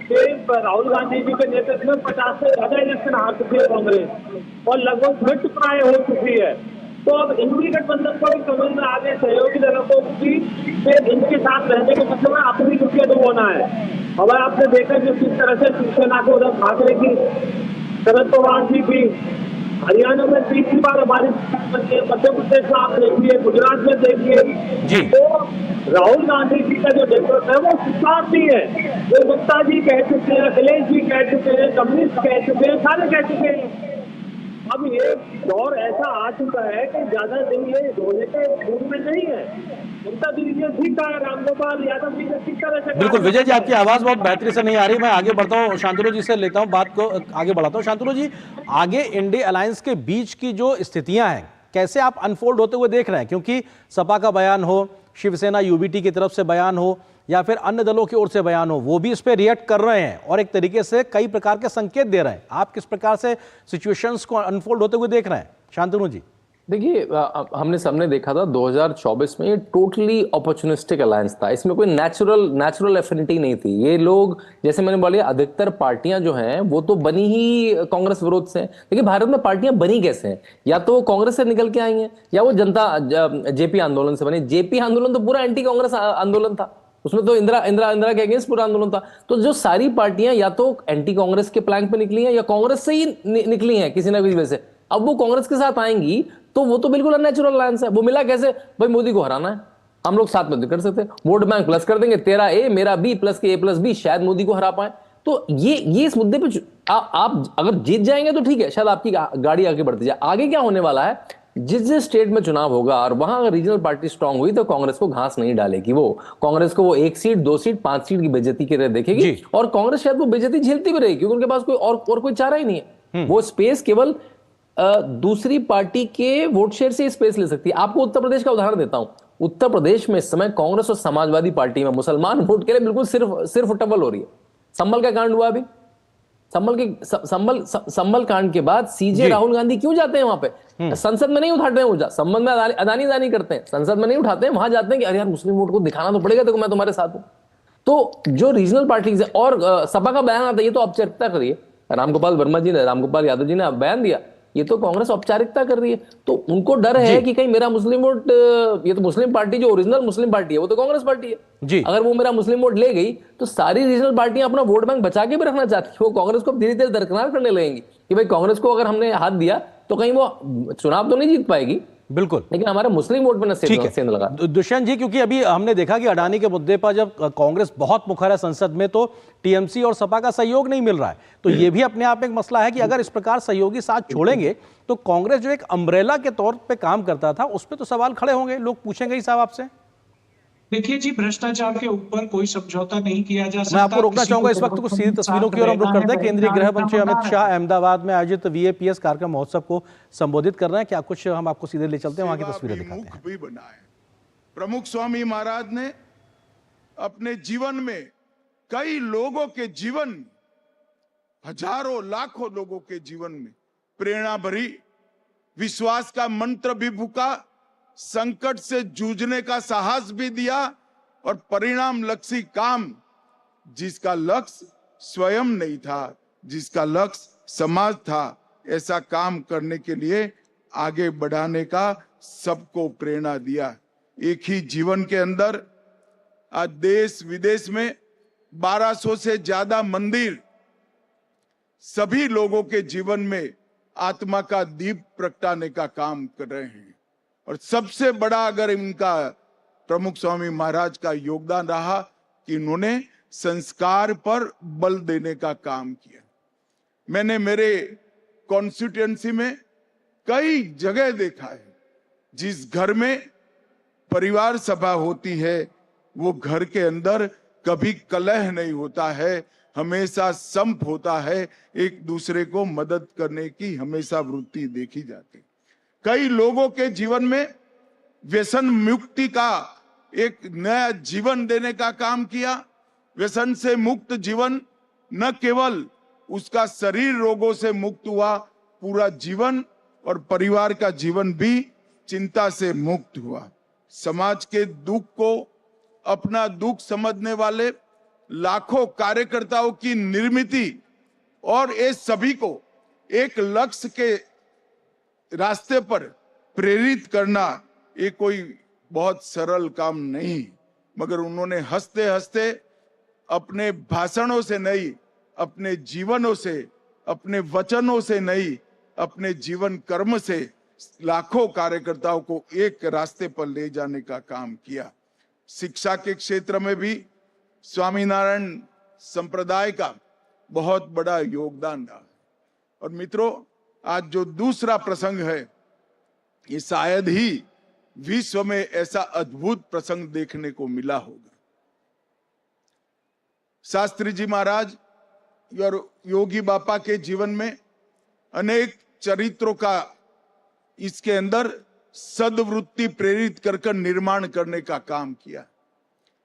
कि राहुल गांधी जी के नेतृत्व में 50 से ज्यादा इलेक्शन हार चुकी है कांग्रेस और लगभग मृत प्राय हो चुकी है। तो अब इंडी गठबंधन को भी समझ में आ गए, सहयोगी दलों को भी, इनके साथ रहने के मतलब में अपनी रुपये डुबोना है। अब आपने देखा कि किस तरह से शिवसेना को उधर ठाकरे की, शरद पवार जी की, हरियाणा में तीसरी बार हमारे मध्य प्रदेश में आप देखिए, गुजरात में देखिए। तो राहुल गांधी जी का जो नेतृत्व है वो स्वीकारती है। जो गुप्ता जी कह चुके हैं, अखिलेश जी कह चुके हैं, कम्युनिस्ट कह चुके हैं, सारे कह चुके हैं। अब ये दौर ऐसा आ चुका है कि ज्यादा दिन ये होने के मूड में नहीं है। ममता दीदी ने ठीक कहा, रामगोपाल यादव जी ने ठीक तरह से। बिल्कुल विजय जी, आपकी आवाज बहुत बेहतरी से नहीं आ रही। मैं आगे बढ़ता हूँ, शांतनु जी से लेता हूँ बात को, आगे बढ़ाता हूँ। शांतनु जी, आगे इंडिया अलायंस के बीच की जो स्थितियां हैं कैसे आप अनफोल्ड होते हुए देख रहे हैं? क्योंकि सपा का बयान हो, शिवसेना यूबीटी की तरफ से बयान हो, या फिर अन्य दलों की ओर से बयान हो, वो भी इस पे रिएक्ट कर रहे हैं और एक तरीके से कई प्रकार के संकेत दे रहे हैं। आप किस प्रकार से सिचुएशंस को अनफोल्ड होते हुए देख रहे हैं शांतनु जी? देखिए, हमने सबने देखा था 2024 में ये टोटली अपॉर्चुनिस्टिक अलायंस था। इसमें कोई नेचुरल एफिनिटी नहीं थी। ये लोग, जैसे मैंने बोला, अधिकतर पार्टियां जो हैं वो तो बनी ही कांग्रेस विरोध से हैं। देखिए, भारत में पार्टियां बनी कैसे हैं? या तो कांग्रेस से निकल के आई हैं या वो जनता जेपी आंदोलन से बनी। जेपी आंदोलन तो पूरा एंटी कांग्रेस आंदोलन था, उसमें तो इंदिरा के अगेंस्ट पूरा आंदोलन था। तो जो सारी पार्टियां या तो एंटी कांग्रेस के प्लैंक पे निकली हैं या कांग्रेस से ही निकली हैं किसी ना किसी वजह से। अब वो कांग्रेस के साथ आएंगी तो वो तो बिल्कुल अननेचुरल अलायंस है। वो मिला कैसे? भाई मोदी को हराना है, हम लोग साथ में तो कर सकते हैं, वोट बैंक प्लस कर देंगे, तेरा ए मेरा बी प्लस के A+B, शायद मोदी को हरा पाए। तो ये इस मुद्दे पे आप अगर जीत जाएंगे तो ठीक है, शायद आपकी गाड़ी आगे बढ़ती जाए। आगे क्या होने वाला है, जिस स्टेट में चुनाव होगा और वहां अगर रीजनल पार्टी स्ट्रांग हुई तो कांग्रेस को घास नहीं डालेगी। वो कांग्रेस को वो 1 सीट 2 सीट 5 सीट की बेइज्जती की देखेगी और कांग्रेस शायद वो बेइज्जती झेलती भी रहेगी क्योंकि उनके पास कोई और कोई चारा ही नहीं है। वो स्पेस केवल दूसरी पार्टी के वोट शेयर से स्पेस ले सकती है। आपको उत्तर प्रदेश का उदाहरण देता हूं। उत्तर प्रदेश में इस समय कांग्रेस और समाजवादी पार्टी में मुसलमान वोट के लिए बिल्कुल सिर्फ टबल हो रही है। संभल का कांड हुआ अभी, संभल कांड के बाद सीजे राहुल गांधी क्यों जाते हैं वहां पे? संसद में नहीं उठाते हैं ऊर्जा, संबंध में अदानी करते हैं, संसद में नहीं उठाते हैं, वहां जाते हैं कि अरे यार मुस्लिम वोट को दिखाना तो पड़ेगा, देखो मैं तुम्हारे साथ हूं। तो जो रीजनल पार्टीज है, और सपा का बयान आता है, ये तो औपचारिकता कर रही है। रामगोपाल यादव जी ने बयान दिया, ये तो कांग्रेस औपचारिकता कर रही है। तो उनको डर है कि कहीं मेरा मुस्लिम वोट, ये तो मुस्लिम पार्टी जो ओरिजिनल मुस्लिम पार्टी है वो तो कांग्रेस पार्टी है जी, अगर वो मेरा मुस्लिम वोट ले गई तो सारी रीजनल पार्टियां अपना वोट बैंक बचा के भी रखना चाहती है। वो कांग्रेस को धीरे धीरे दरकिनार करने लगेंगी कि भाई कांग्रेस को अगर हमने हाथ दिया तो कहीं वो चुनाव तो नहीं जीत पाएगी, बिल्कुल, लेकिन हमारा मुस्लिम वोट में सेंध लगा। दुष्यंत जी, क्योंकि अभी हमने देखा कि अडानी के मुद्दे पर जब कांग्रेस बहुत मुखर है संसद में, तो टीएमसी और सपा का सहयोग नहीं मिल रहा है। तो ये भी अपने आप में एक मसला है कि अगर इस प्रकार सहयोगी साथ छोड़ेंगे तो कांग्रेस जो एक अम्ब्रेला के तौर पे काम करता था उस पर तो सवाल खड़े होंगे, लोग पूछेंगे ही साहब आपसे। देखिए जी, भ्रष्टाचार के ऊपर कोई समझौता नहीं किया जा सकता। मैं आपको रोकना चाहूंगा इस वक्त कुछ सीधी तस्वीरों की ओर हम रुख करते हैं। केंद्रीय गृह मंत्री अमित शाह अहमदाबाद में आयोजित VAPS कार्यक्रम महोत्सव को संबोधित कर रहे हैं। क्या कुछ हम आपको सीधे ले चलते हैं, वहां की तस्वीरें दिखाते हैं। भी बना है। प्रमुख स्वामी महाराज ने अपने जीवन में कई लोगों के जीवन, हजारों लाखों लोगों के जीवन में प्रेरणा भरी, विश्वास का मंत्र भी फूका, संकट से जूझने का साहस भी दिया और परिणाम लक्ष्य काम, जिसका लक्ष्य स्वयं नहीं था, जिसका लक्ष्य समाज था, ऐसा काम करने के लिए आगे बढ़ाने का सबको प्रेरणा दिया। एक ही जीवन के अंदर आज देश विदेश में 1200 से ज्यादा मंदिर सभी लोगों के जीवन में आत्मा का दीप प्रगटाने का काम कर रहे हैं। और सबसे बड़ा अगर इनका प्रमुख स्वामी महाराज का योगदान रहा कि इन्होंने संस्कार पर बल देने का काम किया। मैंने मेरे कॉन्स्टिट्यूएंसी में कई जगह देखा है, जिस घर में परिवार सभा होती है वो घर के अंदर कभी कलह नहीं होता है, हमेशा संप होता है, एक दूसरे को मदद करने की हमेशा वृत्ति देखी जाती है। कई लोगों के जीवन में व्यसन मुक्ति का एक नया जीवन देने का काम किया। व्यसन से मुक्त जीवन न केवल उसका शरीर रोगों से मुक्त हुआ, पूरा जीवन और परिवार का जीवन भी चिंता से मुक्त हुआ। समाज के दुख को अपना दुख समझने वाले लाखों कार्यकर्ताओं की निर्मित और ये सभी को एक लक्ष्य के रास्ते पर प्रेरित करना ये कोई बहुत सरल काम नहीं, मगर उन्होंने हंसते हंसते अपने भाषणों से नहीं, अपने जीवनों से, अपने वचनों से नहीं, अपने जीवन कर्म से लाखों कार्यकर्ताओं को एक रास्ते पर ले जाने का काम किया। शिक्षा के क्षेत्र में भी स्वामीनारायण संप्रदाय का बहुत बड़ा योगदान रहा। और मित्रों, आज जो दूसरा प्रसंग है, ये शायद ही विश्व में ऐसा अद्भुत प्रसंग देखने को मिला होगा। शास्त्री जी महाराज और योगी बापा के जीवन में अनेक चरित्रों का इसके अंदर सद्वृत्ति प्रेरित कर निर्माण करने का काम किया,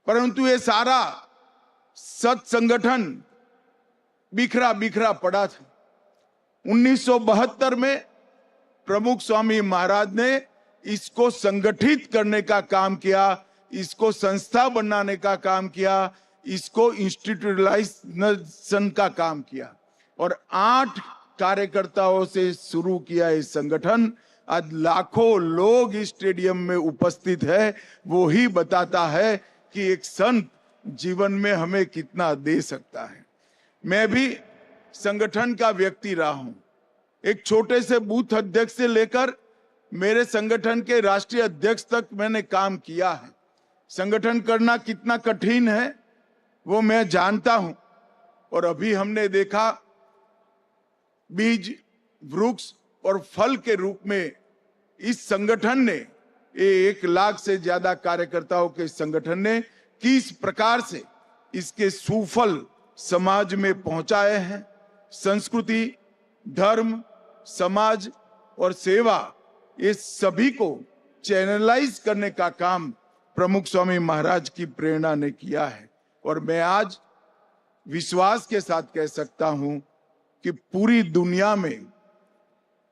परंतु ये सारा सत संगठन बिखरा बिखरा पड़ा था। 1972 में प्रमुख स्वामी महाराज ने इसको संगठित करने का काम किया, इसको संस्था बनाने का काम किया, इसको इंस्टीट्यूशनलाइजेशन का काम किया और 8 कार्यकर्ताओं से शुरू किया ये संगठन। आज लाखों लोग इस स्टेडियम में उपस्थित है, वो ही बताता है कि एक संत जीवन में हमें कितना दे सकता है। मैं भी संगठन का व्यक्ति रहा हूं। एक छोटे से बूथ अध्यक्ष से लेकर मेरे संगठन के राष्ट्रीय अध्यक्ष तक मैंने काम किया है। संगठन करना कितना कठिन है वो मैं जानता हूं। और अभी हमने देखा बीज, वृक्ष और फल के रूप में इस संगठन ने, 1 लाख से ज्यादा कार्यकर्ताओं के संगठन ने किस प्रकार से इसके सुफल समाज में पहुंचाए हैं। संस्कृति, धर्म, समाज और सेवा, ये सभी को चैनलाइज करने का काम प्रमुख स्वामी महाराज की प्रेरणा ने किया है। और मैं आज विश्वास के साथ कह सकता हूं कि पूरी दुनिया में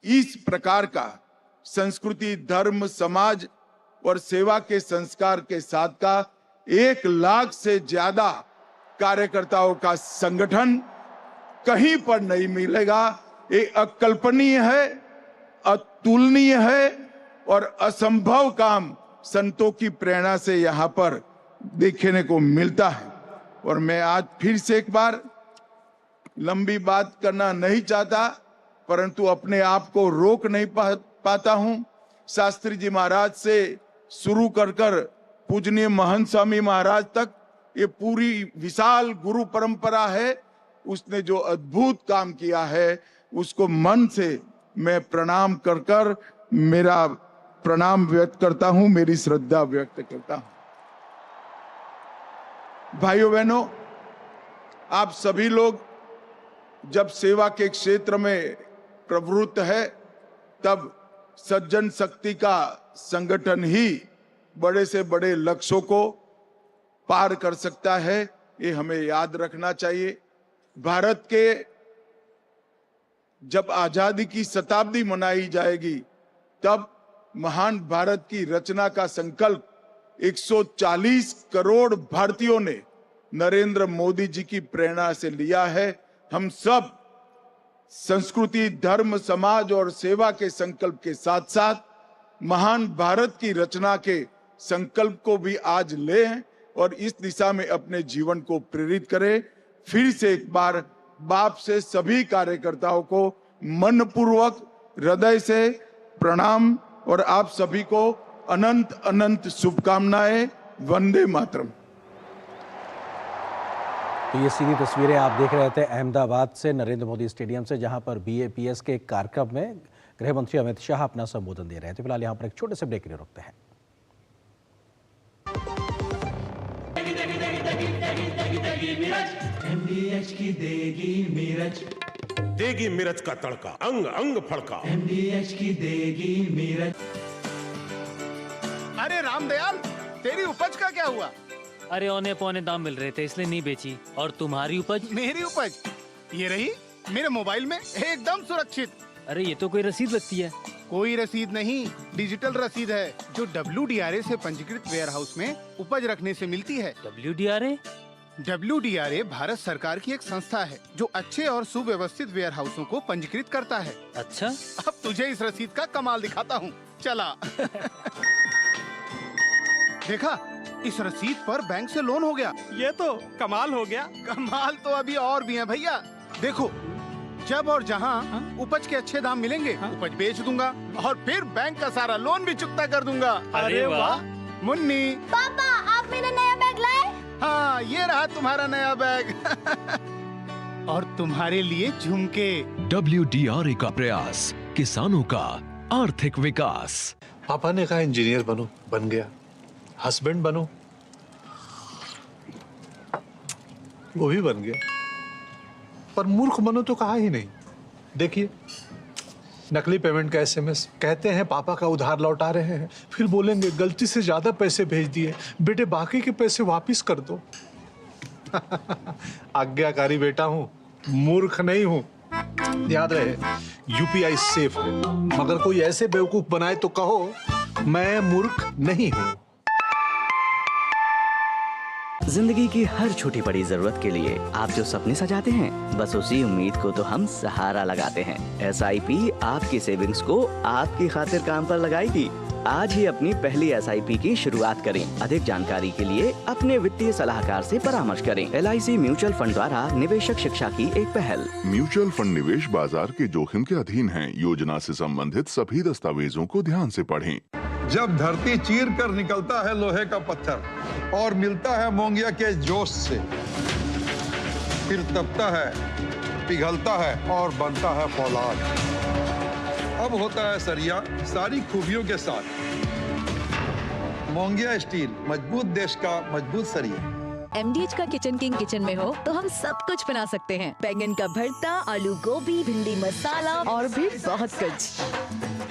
इस प्रकार का संस्कृति, धर्म, समाज और सेवा के संस्कार के साथ का 1 लाख से ज्यादा कार्यकर्ताओं का संगठन कहीं पर नहीं मिलेगा। ये अकल्पनीय है, अतुलनीय है और असंभव काम संतों की प्रेरणा से यहाँ पर देखने को मिलता है। और मैं आज फिर से एक बार लंबी बात करना नहीं चाहता, परंतु अपने आप को रोक नहीं पाता हूं। शास्त्री जी महाराज से शुरू कर पूजनीय महंत स्वामी महाराज तक ये पूरी विशाल गुरु परंपरा है। उसने जो अद्भुत काम किया है उसको मन से मैं प्रणाम कर मेरा प्रणाम व्यक्त करता हूं, मेरी श्रद्धा व्यक्त करता हूं। भाइयों बहनों, आप सभी लोग जब सेवा के क्षेत्र में प्रवृत्त है तब सज्जन शक्ति का संगठन ही बड़े से बड़े लक्ष्यों को पार कर सकता है, ये हमें याद रखना चाहिए। भारत के जब आजादी की शताब्दी मनाई जाएगी तब महान भारत की रचना का संकल्प 140 करोड़ भारतीयों ने नरेंद्र मोदी जी की प्रेरणा से लिया है। हम सब संस्कृति, धर्म, समाज और सेवा के संकल्प के साथ साथ महान भारत की रचना के संकल्प को भी आज लें और इस दिशा में अपने जीवन को प्रेरित करें। फिर से एक बार बाप से सभी कार्यकर्ताओं को मनपूर्वक हृदय से प्रणाम और आप सभी को अनंत अनंत शुभकामनाएं। वंदे मातरम। तो ये सीधी तस्वीरें आप देख रहे थे अहमदाबाद से, नरेंद्र मोदी स्टेडियम से, जहां पर BAPS के एक कार्यक्रम में गृह मंत्री अमित शाह अपना संबोधन दे रहे थे। फिलहाल यहां पर एक छोटे से ब्रेक के लिए रुकते हैं। MDH की देगी मिर्च का तड़का, अंग अंग फड़का। MDH की देगी मिर्च। अरे रामदयाल, तेरी उपज का क्या हुआ? अरे औने पौने दाम मिल रहे थे इसलिए नहीं बेची। और तुम्हारी उपज? मेरी उपज ये रही मेरे मोबाइल में एकदम सुरक्षित। अरे ये तो कोई रसीद लगती है। कोई रसीद नहीं, डिजिटल रसीद है जो WDRA से पंजीकृत वेयर हाउस में उपज रखने से मिलती है। WDRA भारत सरकार की एक संस्था है जो अच्छे और सुव्यवस्थित वेयर हाउसों को पंजीकृत करता है। अच्छा, अब तुझे इस रसीद का कमाल दिखाता हूँ, चला। देखा, इस रसीद पर बैंक से लोन हो गया। ये तो कमाल हो गया। कमाल तो अभी और भी है भैया। देखो, जब और जहाँ उपज के अच्छे दाम मिलेंगे उपज बेच दूंगा और फिर बैंक का सारा लोन भी चुकता कर दूंगा। अरे वाह। मुन्नी, पापा आप मेरा नया बैग लाए? हाँ, ये रहा तुम्हारा नया बैग। और तुम्हारे लिए झुमके। WDRA का प्रयास, किसानों का आर्थिक विकास। पापा ने कहा इंजीनियर बनो, बन गया। हस्बैंड बनो, वो भी बन गया। पर मूर्ख बनो तो कहा ही नहीं। देखिए, नकली पेमेंट का SMS, कहते हैं पापा का उधार लौटा रहे हैं, फिर बोलेंगे गलती से ज्यादा पैसे भेज दिए, बेटे बाकी के पैसे वापिस कर दो। आज्ञाकारी बेटा हूं, मूर्ख नहीं हूं। याद रहे, UPI सेफ है, मगर कोई ऐसे बेवकूफ बनाए तो कहो मैं मूर्ख नहीं हूं। जिंदगी की हर छोटी बड़ी जरूरत के लिए आप जो सपने सजाते हैं, बस उसी उम्मीद को तो हम सहारा लगाते हैं। SIP आपकी सेविंग्स को आपकी खातिर काम पर लगाएगी। आज ही अपनी पहली SIP की शुरुआत करें। अधिक जानकारी के लिए अपने वित्तीय सलाहकार से परामर्श करें। LIC म्यूचुअल फंड द्वारा निवेशक शिक्षा की एक पहल। म्यूचुअल फंड निवेश बाजार के जोखिम के अधीन है। योजना से संबंधित सभी दस्तावेजों को ध्यान से पढ़ें। जब धरती चीर कर निकलता है लोहे का पत्थर और मिलता है मोंगिया के जोश से, फिर तपता है, पिघलता है और बनता है फौलाद। अब होता है सरिया सारी खूबियों के साथ। मोंगिया स्टील, मजबूत देश का मजबूत सरिया। MDH का किचन किंग किचन में हो तो हम सब कुछ बना सकते हैं। बैंगन का भरता, आलू गोभी, भिंडी मसाला और भी बहुत कुछ।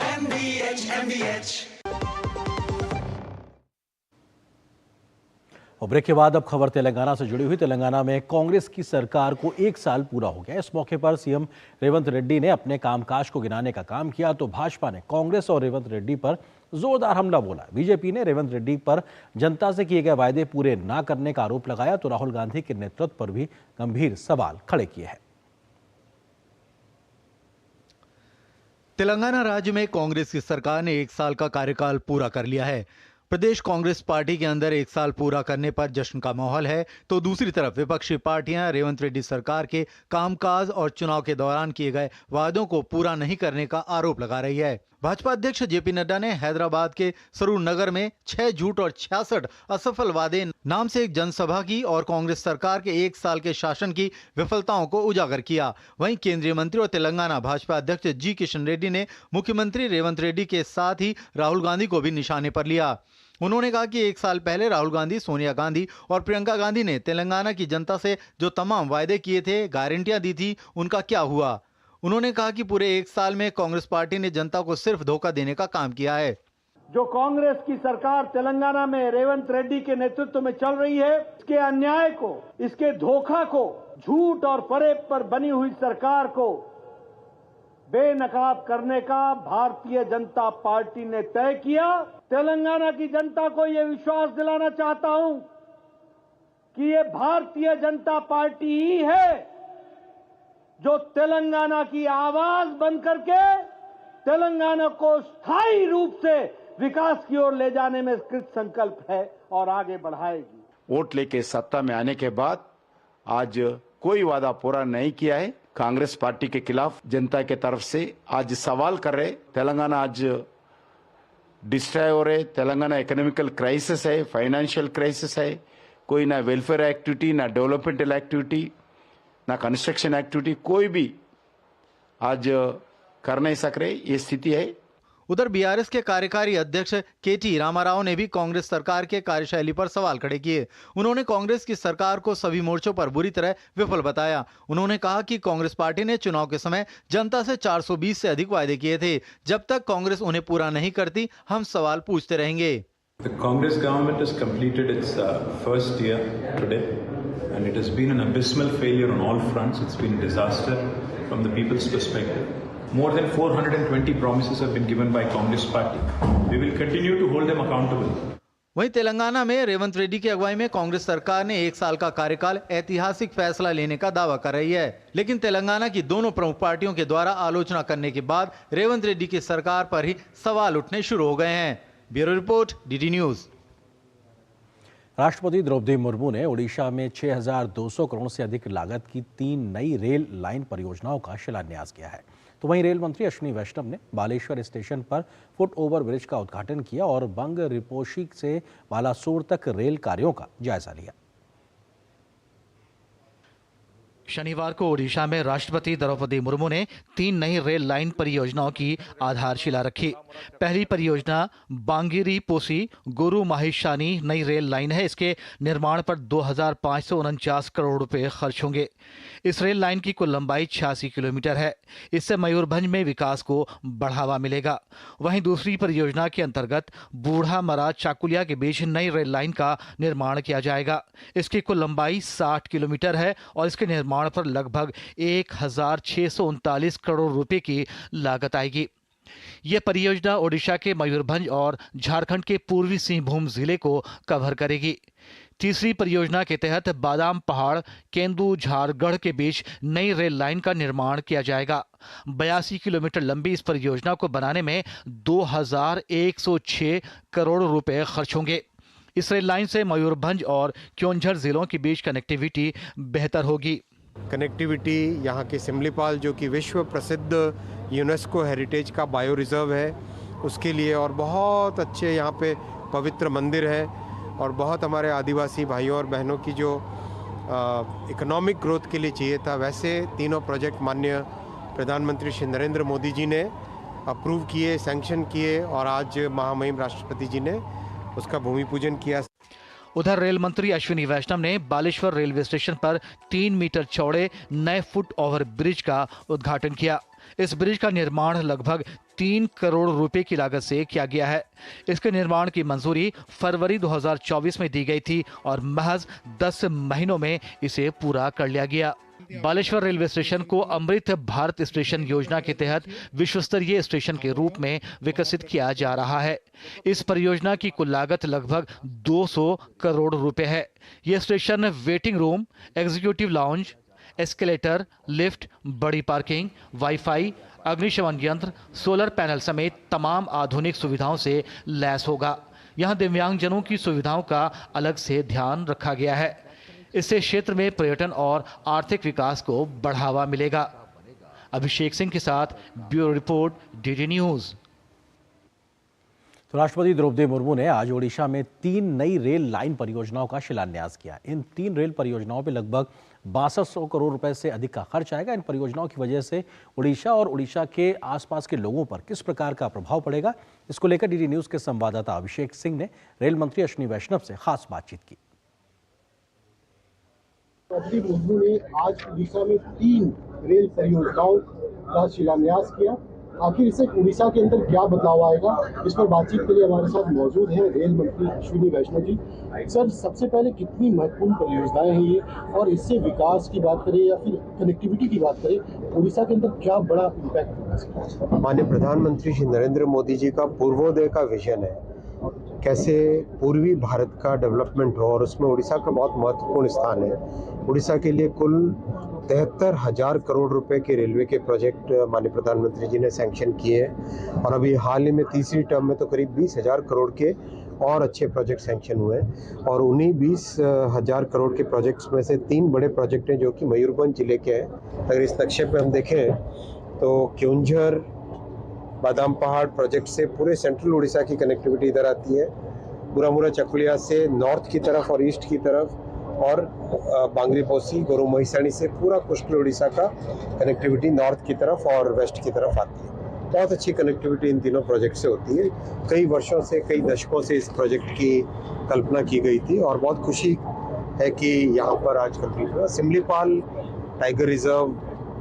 और ब्रेक के बाद अब खबर तेलंगाना से जुड़ी हुई। तेलंगाना में कांग्रेस की सरकार को 1 साल पूरा हो गया। इस मौके पर सीएम रेवंत रेड्डी ने अपने कामकाज को गिनाने का काम किया तो भाजपा ने कांग्रेस और रेवंत रेड्डी पर जोरदार हमला बोला। बीजेपी ने रेवंत रेड्डी पर जनता से किए गए वायदे पूरे न करने का आरोप लगाया तो राहुल गांधी के नेतृत्व पर भी गंभीर सवाल खड़े किए हैं। तेलंगाना राज्य में कांग्रेस की सरकार ने 1 साल का कार्यकाल पूरा कर लिया है। प्रदेश कांग्रेस पार्टी के अंदर 1 साल पूरा करने पर जश्न का माहौल है तो दूसरी तरफ विपक्षी पार्टियां रेवंत रेड्डी सरकार के कामकाज और चुनाव के दौरान किए गए वादों को पूरा नहीं करने का आरोप लगा रही है। भाजपा अध्यक्ष जेपी नड्डा ने हैदराबाद के सरूर नगर में 6 झूठ और 66 असफल वादे नाम से एक जनसभा की और कांग्रेस सरकार के 1 साल के शासन की विफलताओं को उजागर किया। वहीं केंद्रीय मंत्री और तेलंगाना भाजपा अध्यक्ष जी किशन रेड्डी ने मुख्यमंत्री रेवंत रेड्डी के साथ ही राहुल गांधी को भी निशाने पर लिया। उन्होंने कहा कि 1 साल पहले राहुल गांधी, सोनिया गांधी और प्रियंका गांधी ने तेलंगाना की जनता से जो तमाम वायदे किए थे, गारंटियां दी थी, उनका क्या हुआ। उन्होंने कहा कि पूरे 1 साल में कांग्रेस पार्टी ने जनता को सिर्फ धोखा देने का काम किया है। जो कांग्रेस की सरकार तेलंगाना में रेवंत रेड्डी के नेतृत्व में चल रही है, इसके अन्याय को, इसके धोखा को, झूठ और फरेब पर बनी हुई सरकार को बेनकाब करने का भारतीय जनता पार्टी ने तय किया। तेलंगाना की जनता को यह विश्वास दिलाना चाहता हूं कि ये भारतीय जनता पार्टी ही है जो तेलंगाना की आवाज बन करके तेलंगाना को स्थायी रूप से विकास की ओर ले जाने में कृत संकल्प है और आगे बढ़ाएगी। वोट लेके सत्ता में आने के बाद आज कोई वादा पूरा नहीं किया है। कांग्रेस पार्टी के खिलाफ जनता के तरफ से आज सवाल कर रहे। तेलंगाना आज डिस्ट्रॉय हो रहे। तेलंगाना इकोनॉमिकल क्राइसिस है, फाइनेंशियल क्राइसिस है। कोई ना वेलफेयर एक्टिविटी, ना डेवलपमेंटल एक्टिविटी, ना कंस्ट्रक्शन एक्टिविटी कोई भी आज कर नहीं सक रहे, ये स्थिति है। उधर बीआरएस के कार्यकारी अध्यक्ष केटी रामाराव ने भी कांग्रेस सरकार के कार्यशैली पर सवाल खड़े किए। उन्होंने कांग्रेस की सरकार को सभी मोर्चों पर बुरी तरह विफल बताया। उन्होंने कहा कि कांग्रेस पार्टी ने चुनाव के समय जनता से 420 से अधिक वायदे किए थे। जब तक कांग्रेस उन्हें पूरा नहीं करती, हम सवाल पूछते रहेंगे। The Congress government has completed its first year today, and it has been an abysmal failure on all fronts. It's been a disaster from the people's perspective. More than 420 promises have been given by Congress party. We will continue to hold them accountable. वहीं तेलंगाना में रेवंत रेड्डी की अगुवाई में कांग्रेस सरकार ने 1 साल का कार्यकाल ऐतिहासिक फैसला लेने का दावा कर रही है। लेकिन तेलंगाना की दोनों प्रमुख पार्टियों के द्वारा आलोचना करने के बाद रेवंत रेड्डी की सरकार पर ही सवाल उठने शुरू हो गए हैं। Bureau report, DD news. राष्ट्रपति द्रौपदी मुर्मू ने ओडिशा में 6,200 करोड़ से अधिक लागत की 3 नई रेल लाइन परियोजनाओं का शिलान्यास किया है। तो वहीं रेल मंत्री अश्विनी वैष्णव ने बालेश्वर स्टेशन पर फुट ओवर ब्रिज का उद्घाटन किया और बंग रिपोशी से बालासोर तक रेल कार्यों का जायजा लिया। शनिवार को ओडिशा में राष्ट्रपति द्रौपदी मुर्मू ने 3 नई रेल लाइन परियोजनाओं की आधारशिला रखी। पहली परियोजना बांगिरी पोसी गुरु माहिशानी नई रेल लाइन है। इसके निर्माण पर 2,549 करोड़ रुपए खर्च होंगे। इस रेल लाइन की कुल लंबाई 86 किलोमीटर है। इससे मयूरभंज में विकास को बढ़ावा मिलेगा। वहीं दूसरी परियोजना के अंतर्गत बूढ़ा मरा चाकुलिया के बीच नई रेल लाइन का निर्माण किया जाएगा। इसकी कुल लंबाई 60 किलोमीटर है और इसके निर्माण पर लगभग 1,639 करोड़ रुपए की लागत आएगी। यह परियोजना ओडिशा के मयूरभंज और झारखंड के पूर्वी सिंहभूम जिले को कवर करेगी। तीसरी परियोजना के तहत बादाम पहाड़ केंदुझारगढ़ के बीच नई रेल लाइन का निर्माण किया जाएगा। 82 किलोमीटर लंबी इस परियोजना को बनाने में 2,106 करोड़ रुपए खर्च होंगे। इस रेल लाइन से मयूरभंज और क्योंझर जिलों के बीच कनेक्टिविटी बेहतर होगी। कनेक्टिविटी यहाँ के सिमलीपाल जो कि विश्व प्रसिद्ध यूनेस्को हेरिटेज का बायो रिजर्व है उसके लिए, और बहुत अच्छे यहाँ पे पवित्र मंदिर है और बहुत हमारे आदिवासी भाइयों और बहनों की जो इकोनॉमिक ग्रोथ के लिए चाहिए था, वैसे तीनों प्रोजेक्ट माननीय प्रधानमंत्री श्री नरेंद्र मोदी जी ने अप्रूव किए, सैंक्शन किए और आज महामहिम राष्ट्रपति जी ने उसका भूमि पूजन किया। उधर रेल मंत्री अश्विनी वैष्णव ने बालेश्वर रेलवे स्टेशन पर 3 मीटर चौड़े नए फुट ओवर ब्रिज का उद्घाटन किया। इस ब्रिज का निर्माण लगभग 3 करोड़ रुपए की लागत से किया गया है। इसके निर्माण की मंजूरी फरवरी 2024 में दी गई थी और महज 10 महीनों में इसे पूरा कर लिया गया। बालेश्वर रेलवे स्टेशन को अमृत भारत स्टेशन योजना के तहत विश्व स्तरीय स्टेशन के रूप में विकसित किया जा रहा है। इस परियोजना की कुल लागत लगभग 200 करोड़ रुपए है। यह station waiting room, executive lounge, escalator, lift, बड़ी पार्किंग, वाईफाई, अग्निशमन यंत्र, सोलर पैनल समेत तमाम आधुनिक सुविधाओं से लैस होगा। यहाँ दिव्यांगजनों की सुविधाओं का अलग से ध्यान रखा गया है। इससे क्षेत्र में पर्यटन और आर्थिक विकास को बढ़ावा मिलेगा। अभिषेक सिंह के साथ ब्यूरो रिपोर्ट, डीडी न्यूज। तो राष्ट्रपति द्रौपदी मुर्मू ने आज ओडिशा में 3 नई रेल लाइन परियोजनाओं का शिलान्यास किया। इन 3 रेल परियोजनाओं पर लगभग 6200 करोड़ रुपए से अधिक का खर्च आएगा। इन परियोजनाओं की वजह से ओडिशा और ओडिशा के आसपास के लोगों पर किस प्रकार का प्रभाव पड़ेगा, इसको लेकर डीडी न्यूज के संवाददाता अभिषेक सिंह ने रेल मंत्री अश्विनी वैष्णव से खास बातचीत की। द्रौपदी मुर्मू ने आज उड़ीसा में 3 रेल परियोजनाओं का शिलान्यास किया। आखिर इससे उड़ीसा के अंदर क्या बदलाव आएगा, इस पर बातचीत के लिए हमारे साथ मौजूद हैं रेल मंत्री अश्विनी वैष्णव जी। सर, सबसे पहले कितनी महत्वपूर्ण परियोजनाएं हैं ये, और इससे विकास की बात करें या फिर कनेक्टिविटी की बात करें, उड़ीसा के अंदर क्या बड़ा इम्पैक्ट होगा? माननीय प्रधानमंत्री श्री नरेंद्र मोदी जी का पूर्वोदय का विजन है, कैसे पूर्वी भारत का डेवलपमेंट हो, और उसमें उड़ीसा का बहुत महत्वपूर्ण स्थान है। उड़ीसा के लिए कुल 73,000 करोड़ रुपए के रेलवे के प्रोजेक्ट माननीय प्रधानमंत्री जी ने सैंक्शन किए हैं, और अभी हाल ही में तीसरी टर्म में तो करीब 20,000 करोड़ के और अच्छे प्रोजेक्ट सैंक्शन हुए हैं। और उन्हीं 20,000 करोड़ के प्रोजेक्ट्स में से 3 बड़े प्रोजेक्ट हैं जो कि मयूरभंज जिले के हैं। अगर इस नक्शे पर हम देखें तो क्योंझर बादाम पहाड़ प्रोजेक्ट से पूरे सेंट्रल उड़ीसा की कनेक्टिविटी इधर आती है, बुरामुरा चकुलिया से नॉर्थ की तरफ और ईस्ट की तरफ, और बांग्रीपोसी गोरू महिसाणी से पूरा कोस्टल उड़ीसा का कनेक्टिविटी नॉर्थ की तरफ और वेस्ट की तरफ आती है। बहुत अच्छी कनेक्टिविटी इन तीनों प्रोजेक्ट से होती है। कई वर्षों से, कई दशकों से इस प्रोजेक्ट की कल्पना की गई थी और बहुत खुशी है कि यहाँ पर आज कंप्लीट हुआ। सिमलीपाल टाइगर रिजर्व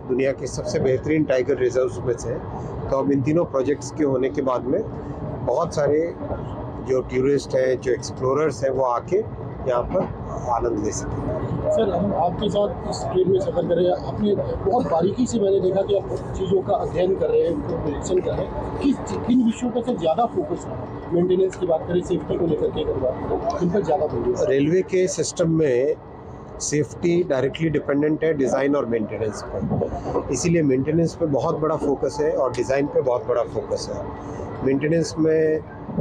दुनिया के सबसे बेहतरीन टाइगर रिजर्व में से, तो अब इन तीनों प्रोजेक्ट्स के होने के बाद में बहुत सारे जो टूरिस्ट हैं, जो एक्सप्लोरर्स हैं, वो आके यहाँ पर आनंद ले सकें। सर, हम आपके साथ इस ट्रेन में सफर कर रहे हैं। आपने बहुत बारीकी से, मैंने देखा कि आप चीज़ों का अध्ययन कर रहे हैं, उनको निरीक्षण कर रहे हैं। किन विषयों पर से ज़्यादा फोकस है? मेंटेनेंस की बात करें, सेफ्टी को लेकर के बात करें, इन पर ज़्यादा फोकस? रेलवे के सिस्टम में सेफ्टी डायरेक्टली डिपेंडेंट है डिज़ाइन और मेंटेनेंस पर, इसीलिए मेंटेनेंस पे बहुत बड़ा फोकस है और डिज़ाइन पे बहुत बड़ा फोकस है। मेंटेनेंस में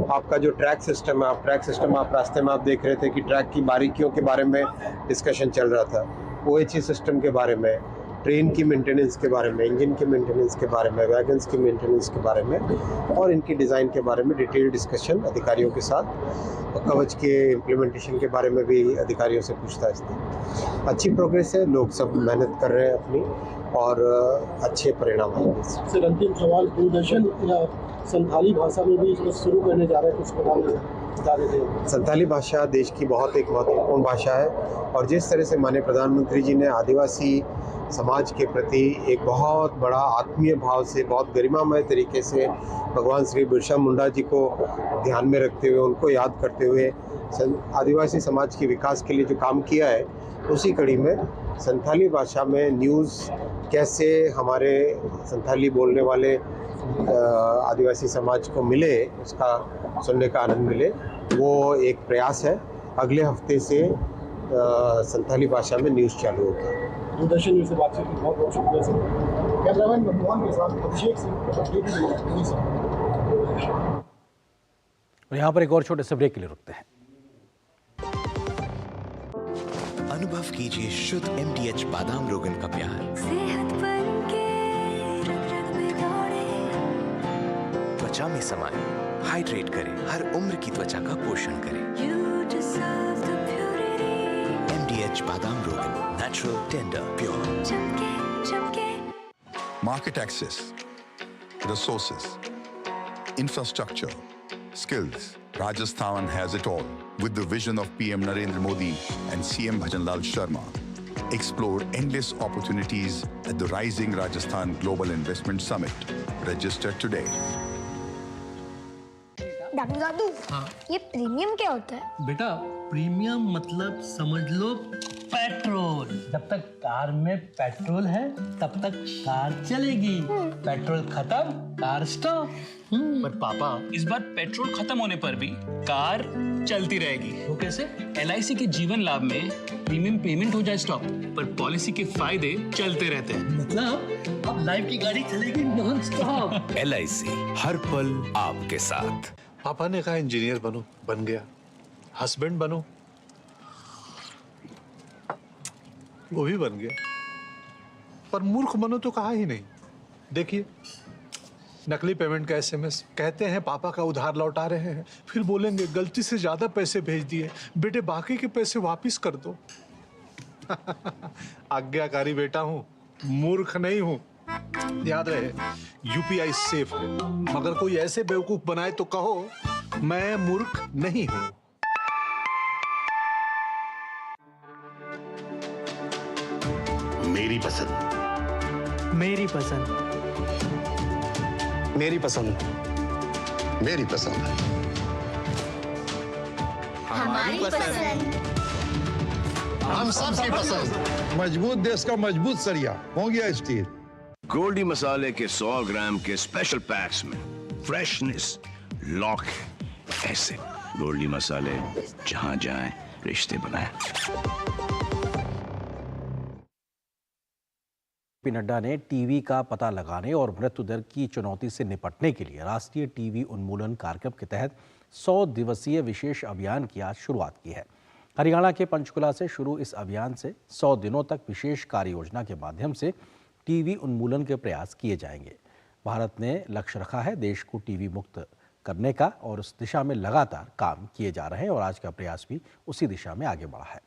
आपका जो ट्रैक सिस्टम है, आप रास्ते में आप देख रहे थे कि ट्रैक की बारीकियों के बारे में डिस्कशन चल रहा था, OHE सिस्टम के बारे में, ट्रेन की मेंटेनेंस के बारे में, इंजन की मेंटेनेंस के बारे में, वैगन्स की मेंटेनेंस के बारे में और इनकी डिज़ाइन के बारे में डिटेल डिस्कशन अधिकारियों के साथ। कवच के इम्प्लीमेंटेशन के बारे में भी अधिकारियों से पूछताछ थी। अच्छी प्रोग्रेस है, लोग सब मेहनत कर रहे हैं अपनी और अच्छे परिणाम आएंगे। सर, अंतिम सवाल, दूरदर्शन संथाली भाषा में भी इसको शुरू करने जा रहे हैं, कुछ बता रहे थे। संथाली भाषा देश की बहुत एक महत्वपूर्ण भाषा है और जिस तरह से माननीय प्रधानमंत्री जी ने आदिवासी समाज के प्रति एक बहुत बड़ा आत्मीय भाव से, बहुत गरिमामय तरीके से भगवान श्री बिरसा मुंडा जी को ध्यान में रखते हुए, उनको याद करते हुए आदिवासी समाज के विकास के लिए जो काम किया है, उसी कड़ी में संथाली भाषा में न्यूज़ कैसे हमारे संथाली बोलने वाले आदिवासी समाज को मिले, उसका सुनने का आनंद मिले, वो एक प्रयास है। अगले हफ्ते से संथाली भाषा में न्यूज़ चालू होगी। दूरदर्शन न्यूज़ से बातचीत की बहुत बहुत शुक्रिया सर। कैमरामैन मोहन के साथ अभिषेक सिंह। और यहाँ पर एक और छोटे से ब्रेक के लिए रुकते हैं। अनुभव कीजिए शुद्ध MDH बादाम रोगन का प्यार। सेहत बनके रग-रग में दौड़े। त्वचा में समाये, हाइड्रेट करे, हर उम्र की त्वचा का पोषण करे। You deserve the purity. MDH बादाम रोगन, natural, tender, pure. चमके। Market access, resources, infrastructure, skills. Rajasthan has it all. With the vision of PM Narendra Modi and CM Bhajanlal Sharma, explore endless opportunities at the Rising Rajasthan Global Investment Summit. Register today. दादू दादू, ये प्रीमियम क्या होता है? बेटा प्रीमियम मतलब समझ लो पेट्रोल। जब तक कार में पेट्रोल है तब तक कार चलेगी, पेट्रोल खत्म कार स्टॉप। पर पापा इस बार पेट्रोल खत्म होने पर भी कार चलती रहेगी। वो कैसे? LIC के जीवन लाभ में प्रीमियम पेमेंट हो जाए स्टॉप, पर पॉलिसी के फायदे चलते रहते हैं। मतलब अब लाइफ की गाड़ी चलेगी नॉन स्टॉप। LIC हर पल आपके साथ। पापा ने कहा इंजीनियर बनो, बन गया। हस्बैंड बनो, वो भी बन गया। पर मूर्ख बनो तो कहा ही नहीं। देखिए नकली पेमेंट का SMS, कहते हैं पापा का उधार लौटा रहे हैं, फिर बोलेंगे गलती से ज्यादा पैसे भेज दिए, बेटे बाकी के पैसे वापिस कर दो। आज्ञाकारी बेटा हूँ, मूर्ख नहीं हूँ। याद रहे UPI सेफ है, मगर कोई ऐसे बेवकूफ बनाए तो कहो मैं मूर्ख नहीं हूँ। मेरी पसंद, मेरी पसंद, मेरी पसंद, मेरी पसंद, हमारी पसंद, हम सबकी पसंद। मजबूत देश का मजबूत सरिया हो गया स्टील। गोल्डी मसाले के 100 ग्राम के स्पेशल पैक्स में फ्रेशनेस लॉक है। ऐसे गोल्डी मसाले जहां जाएं रिश्ते बनाएं। नड्डा ने टीवी का पता लगाने और मृत्यु दर की चुनौती से निपटने के लिए राष्ट्रीय टीवी उन्मूलन कार्यक्रम के तहत 100 दिवसीय विशेष अभियान की आज शुरुआत की है। हरियाणा के पंचकुला से शुरू इस अभियान से 100 दिनों तक विशेष कार्य योजना के माध्यम से टीवी उन्मूलन के प्रयास किए जाएंगे। भारत ने लक्ष्य रखा है देश को टीवी मुक्त करने का और उस दिशा में लगातार काम किए जा रहे हैं और आज का प्रयास भी उसी दिशा में आगे बढ़ा है।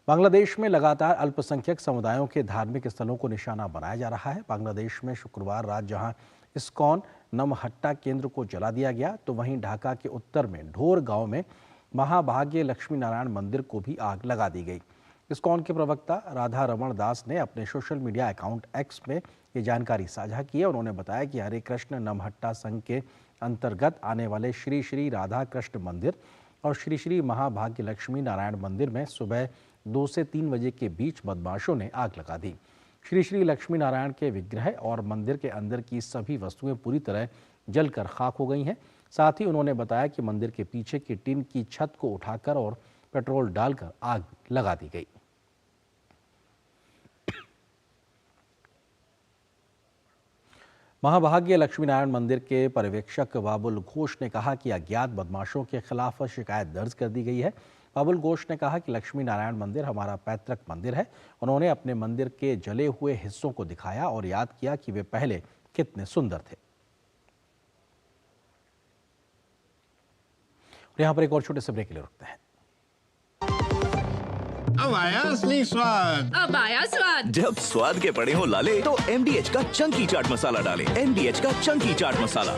बांग्लादेश में लगातार अल्पसंख्यक समुदायों के धार्मिक स्थलों को निशाना बनाया जा रहा है। बांग्लादेश में शुक्रवार रात जहां इस्कॉन नमहट्टा केंद्र को जला दिया गया, तो वहीं ढाका के उत्तर में ढोर गांव में महाभाग्य लक्ष्मी नारायण मंदिर को भी आग लगा दी गई। इस्कॉन के प्रवक्ता राधा रमण दास ने अपने सोशल मीडिया अकाउंट X में ये जानकारी साझा की है। उन्होंने बताया कि हरे कृष्ण नमहट्टा संघ के अंतर्गत आने वाले श्री श्री राधा कृष्ण मंदिर और श्री श्री महाभाग्य लक्ष्मी नारायण मंदिर में सुबह 2 से 3 बजे के बीच बदमाशों ने आग लगा दी। श्री श्री लक्ष्मी नारायण के विग्रह और मंदिर के अंदर की सभी वस्तुएं पूरी तरह जलकर खाक हो गई हैं। साथ ही उन्होंने बताया कि मंदिर के पीछे की टीन की छत को उठाकर और पेट्रोल डालकर आग लगा दी गई। महाभाग्य लक्ष्मी नारायण मंदिर के पर्यवेक्षक बाबुल घोष ने कहा कि अज्ञात बदमाशों के खिलाफ शिकायत दर्ज कर दी गई है। बाबुल घोष ने कहा कि लक्ष्मी नारायण मंदिर हमारा पैतृक मंदिर है। उन्होंने अपने मंदिर के जले हुए हिस्सों को दिखाया और याद किया कि वे पहले कितने सुंदर थे। और यहाँ पर एक और छोटे से ब्रेक के लिए रुकते हैं। अब आया असली स्वाद, अब आया स्वाद। जब स्वाद के पड़े हो लाले तो MDH का चंकी चाट मसाला डालें। MDH का चंकी चाट मसाला।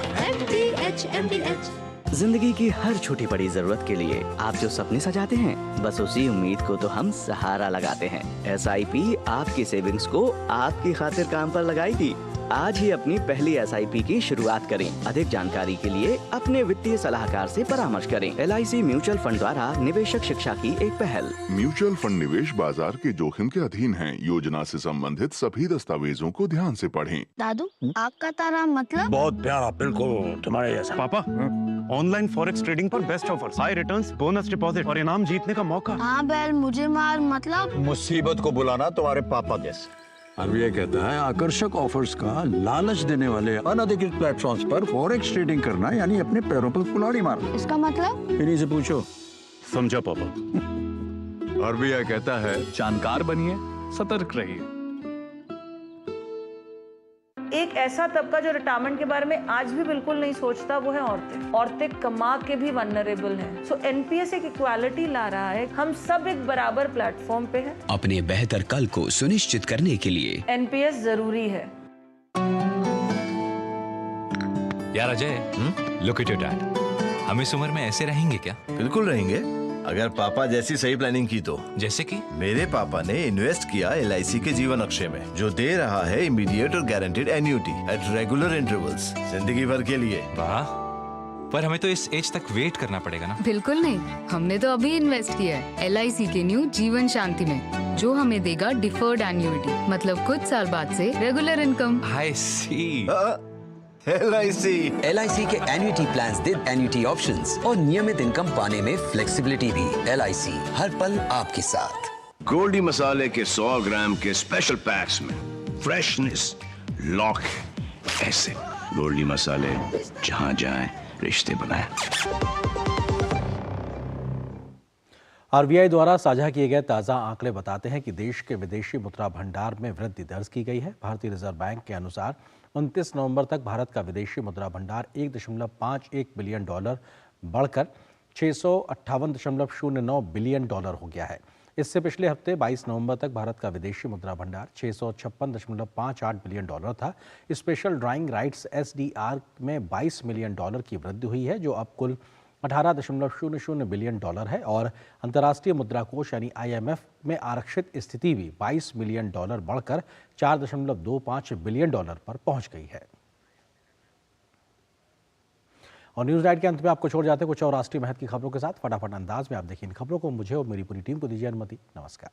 MDH। जिंदगी की हर छोटी बड़ी जरूरत के लिए आप जो सपने सजाते हैं, बस उसी उम्मीद को तो हम सहारा लगाते हैं। SIP आपकी सेविंग्स को आपकी खातिर काम पर लगाएगी। आज ही अपनी पहली SIP की शुरुआत करें। अधिक जानकारी के लिए अपने वित्तीय सलाहकार से परामर्श करें। LIC म्यूचुअल फंड द्वारा निवेशक शिक्षा की एक पहल। म्यूचुअल फंड निवेश बाजार के जोखिम के अधीन है। योजना से संबंधित सभी दस्तावेजों को ध्यान से पढ़ें। दादू आग का तारा मतलब? बहुत प्यारा, बिल्कुल तुम्हारे जैसा। पापा ऑनलाइन फॉरेक्स ट्रेडिंग पर best offer, high returns, bonus deposit और इनाम जीतने का मौका। हाँ बैल मुझे मार मतलब? मुसीबत को बुलाना तुम्हारे पापा जैसे। RBI कहता है आकर्षक ऑफर्स का लालच देने वाले अनधिकृत प्लेटफॉर्म्स पर फॉरेक्स ट्रेडिंग करना यानी अपने पैरों पर कुल्हाड़ी मारना। इसका मतलब? इन्हीं से पूछो। समझा पापा। RBI कहता है जानकार बनिए, सतर्क रहिए। एक ऐसा तबका जो रिटायरमेंट के बारे में आज भी बिल्कुल नहीं सोचता, वो है औरतें। औरतें कमा के भी वल्नरेबल हैं। सो NPS एक इक्वालिटी ला रहा है। हम सब एक बराबर प्लेटफॉर्म पे हैं। अपने बेहतर कल को सुनिश्चित करने के लिए NPS जरूरी है। यार Ajay, look at your dad. हम इस उम्र में ऐसे रहेंगे क्या? बिल्कुल रहेंगे। अगर पापा जैसी सही प्लानिंग की तो। जैसे कि मेरे पापा ने इन्वेस्ट किया LIC के जीवन अक्षय में, जो दे रहा है इमीडिएट और guaranteed annuity at regular intervals, जिंदगी भर के लिए। वाह, पर हमें तो इस एज तक वेट करना पड़ेगा ना। बिल्कुल नहीं, हमने तो अभी इन्वेस्ट किया है LIC के न्यू जीवन शांति में, जो हमें देगा डिफर्ड एन्युटी, मतलब कुछ साल बाद से regular income. I see। LIC के एन्युटी प्लान्स दे एन्युटी ऑप्शंस और नियमित इनकम पाने में फ्लेक्सिबिलिटी भी। LIC हर पल आपके साथ। गोल्डी मसाले के 100 ग्राम के स्पेशल पैक्स में फ्रेशनेस लॉक ऐसे। गोल्डी मसाले, जहां जाएं रिश्ते बनाएं। RBI द्वारा साझा किए गए ताज़ा आंकड़े बताते हैं कि देश के विदेशी मुद्रा भंडार में वृद्धि दर्ज की गई है। भारतीय रिजर्व बैंक के अनुसार 29 नवंबर तक भारत का विदेशी मुद्रा भंडार $1.51 बिलियन बढ़कर $658.09 बिलियन हो गया है। इससे पिछले हफ्ते 22 नवंबर तक भारत का विदेशी मुद्रा भंडार $656.58 बिलियन था। स्पेशल ड्राइंग राइट्स SDR में $22 मिलियन की वृद्धि हुई है, जो अब कुल $18.00 बिलियन है, और अंतर्राष्ट्रीय मुद्रा कोष यानी IMF में आरक्षित स्थिति भी $22 मिलियन बढ़कर $4.25 बिलियन पर पहुंच गई है। और न्यूज़ नाइट के अंत में आपको छोड़ जाते हैं कुछ और राष्ट्रीय महत्व की खबरों के साथ। फटाफट अंदाज में आप देखिए इन खबरों को। मुझे और मेरी पूरी टीम को दीजिए अनुमति। नमस्कार।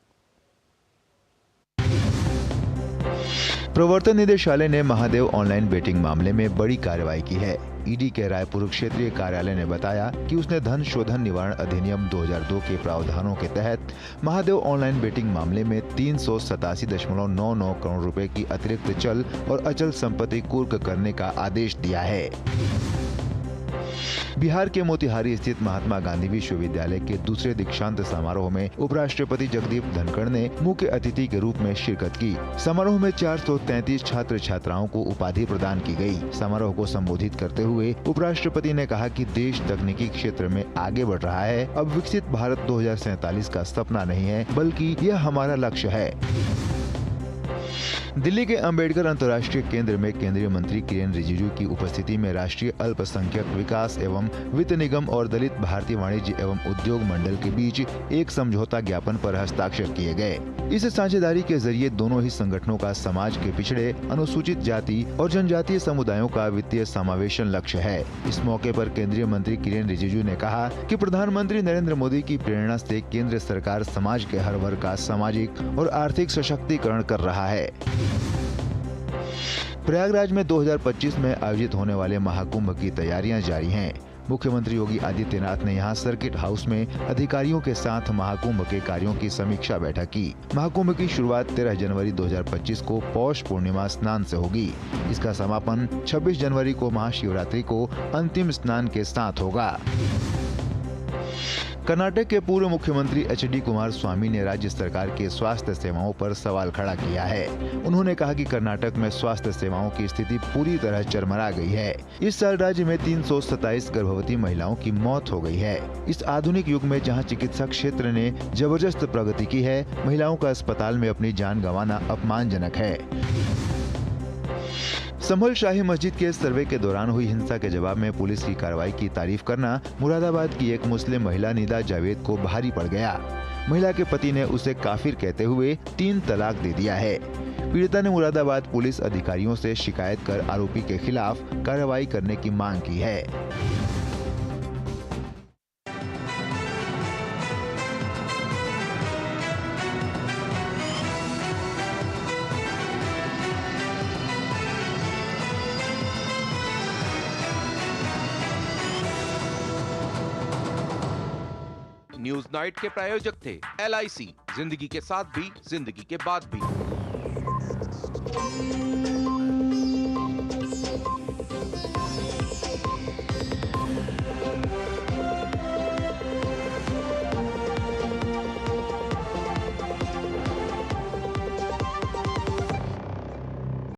प्रवर्तन निदेशालय ने महादेव ऑनलाइन बेटिंग मामले में बड़ी कार्रवाई की है। ईडी के रायपुर क्षेत्रीय कार्यालय ने बताया कि उसने धन शोधन निवारण अधिनियम 2002 के प्रावधानों के तहत महादेव ऑनलाइन बेटिंग मामले में 387.99 करोड़ रुपए की अतिरिक्त चल और अचल संपत्ति कुर्क करने का आदेश दिया है। बिहार के मोतिहारी स्थित महात्मा गांधी विश्वविद्यालय के दूसरे दीक्षांत समारोह में उपराष्ट्रपति जगदीप धनखड़ ने मुख्य अतिथि के रूप में शिरकत की। समारोह में 433 छात्र छात्राओं को उपाधि प्रदान की गई। समारोह को संबोधित करते हुए उपराष्ट्रपति ने कहा कि देश तकनीकी क्षेत्र में आगे बढ़ रहा है। अब विकसित भारत 2047 का सपना नहीं है, बल्कि यह हमारा लक्ष्य है। दिल्ली के अंबेडकर अंतर्राष्ट्रीय केंद्र में केंद्रीय मंत्री किरेन रिजिजू की उपस्थिति में राष्ट्रीय अल्पसंख्यक विकास एवं वित्त निगम और दलित भारतीय वाणिज्य एवं उद्योग मंडल के बीच एक समझौता ज्ञापन पर हस्ताक्षर किए गए। इस साझेदारी के जरिए दोनों ही संगठनों का समाज के पिछड़े, अनुसूचित जाति और जनजातीय समुदायों का वित्तीय समावेशन लक्ष्य है। इस मौके पर केंद्रीय मंत्री किरेन रिजिजू ने कहा कि प्रधानमंत्री नरेंद्र मोदी की प्रेरणा से केंद्र सरकार समाज के हर वर्ग का सामाजिक और आर्थिक सशक्तिकरण कर रहा है। प्रयागराज में 2025 में आयोजित होने वाले महाकुंभ की तैयारियां जारी हैं। मुख्यमंत्री योगी आदित्यनाथ ने यहां सर्किट हाउस में अधिकारियों के साथ महाकुंभ के कार्यों की समीक्षा बैठक की। महाकुंभ की शुरुआत 13 जनवरी 2025 को पौष पूर्णिमा स्नान से होगी। इसका समापन 26 जनवरी को महाशिवरात्रि को अंतिम स्नान के साथ होगा। कर्नाटक के पूर्व मुख्यमंत्री HD कुमार स्वामी ने राज्य सरकार के स्वास्थ्य सेवाओं पर सवाल खड़ा किया है। उन्होंने कहा कि कर्नाटक में स्वास्थ्य सेवाओं की स्थिति पूरी तरह चरमरा गई है। इस साल राज्य में 327 गर्भवती महिलाओं की मौत हो गई है। इस आधुनिक युग में जहां चिकित्सा क्षेत्र ने जबरदस्त प्रगति की है, महिलाओं का अस्पताल में अपनी जान गंवाना अपमानजनक है। संभल शाही मस्जिद के सर्वे के दौरान हुई हिंसा के जवाब में पुलिस की कार्रवाई की तारीफ करना मुरादाबाद की एक मुस्लिम महिला निदा जावेद को भारी पड़ गया। महिला के पति ने उसे काफिर कहते हुए 3 तलाक दे दिया है। पीड़िता ने मुरादाबाद पुलिस अधिकारियों से शिकायत कर आरोपी के खिलाफ कार्रवाई करने की मांग की है। न्यूज नाइट के प्रायोजक थे LIC, जिंदगी के साथ भी जिंदगी के बाद भी।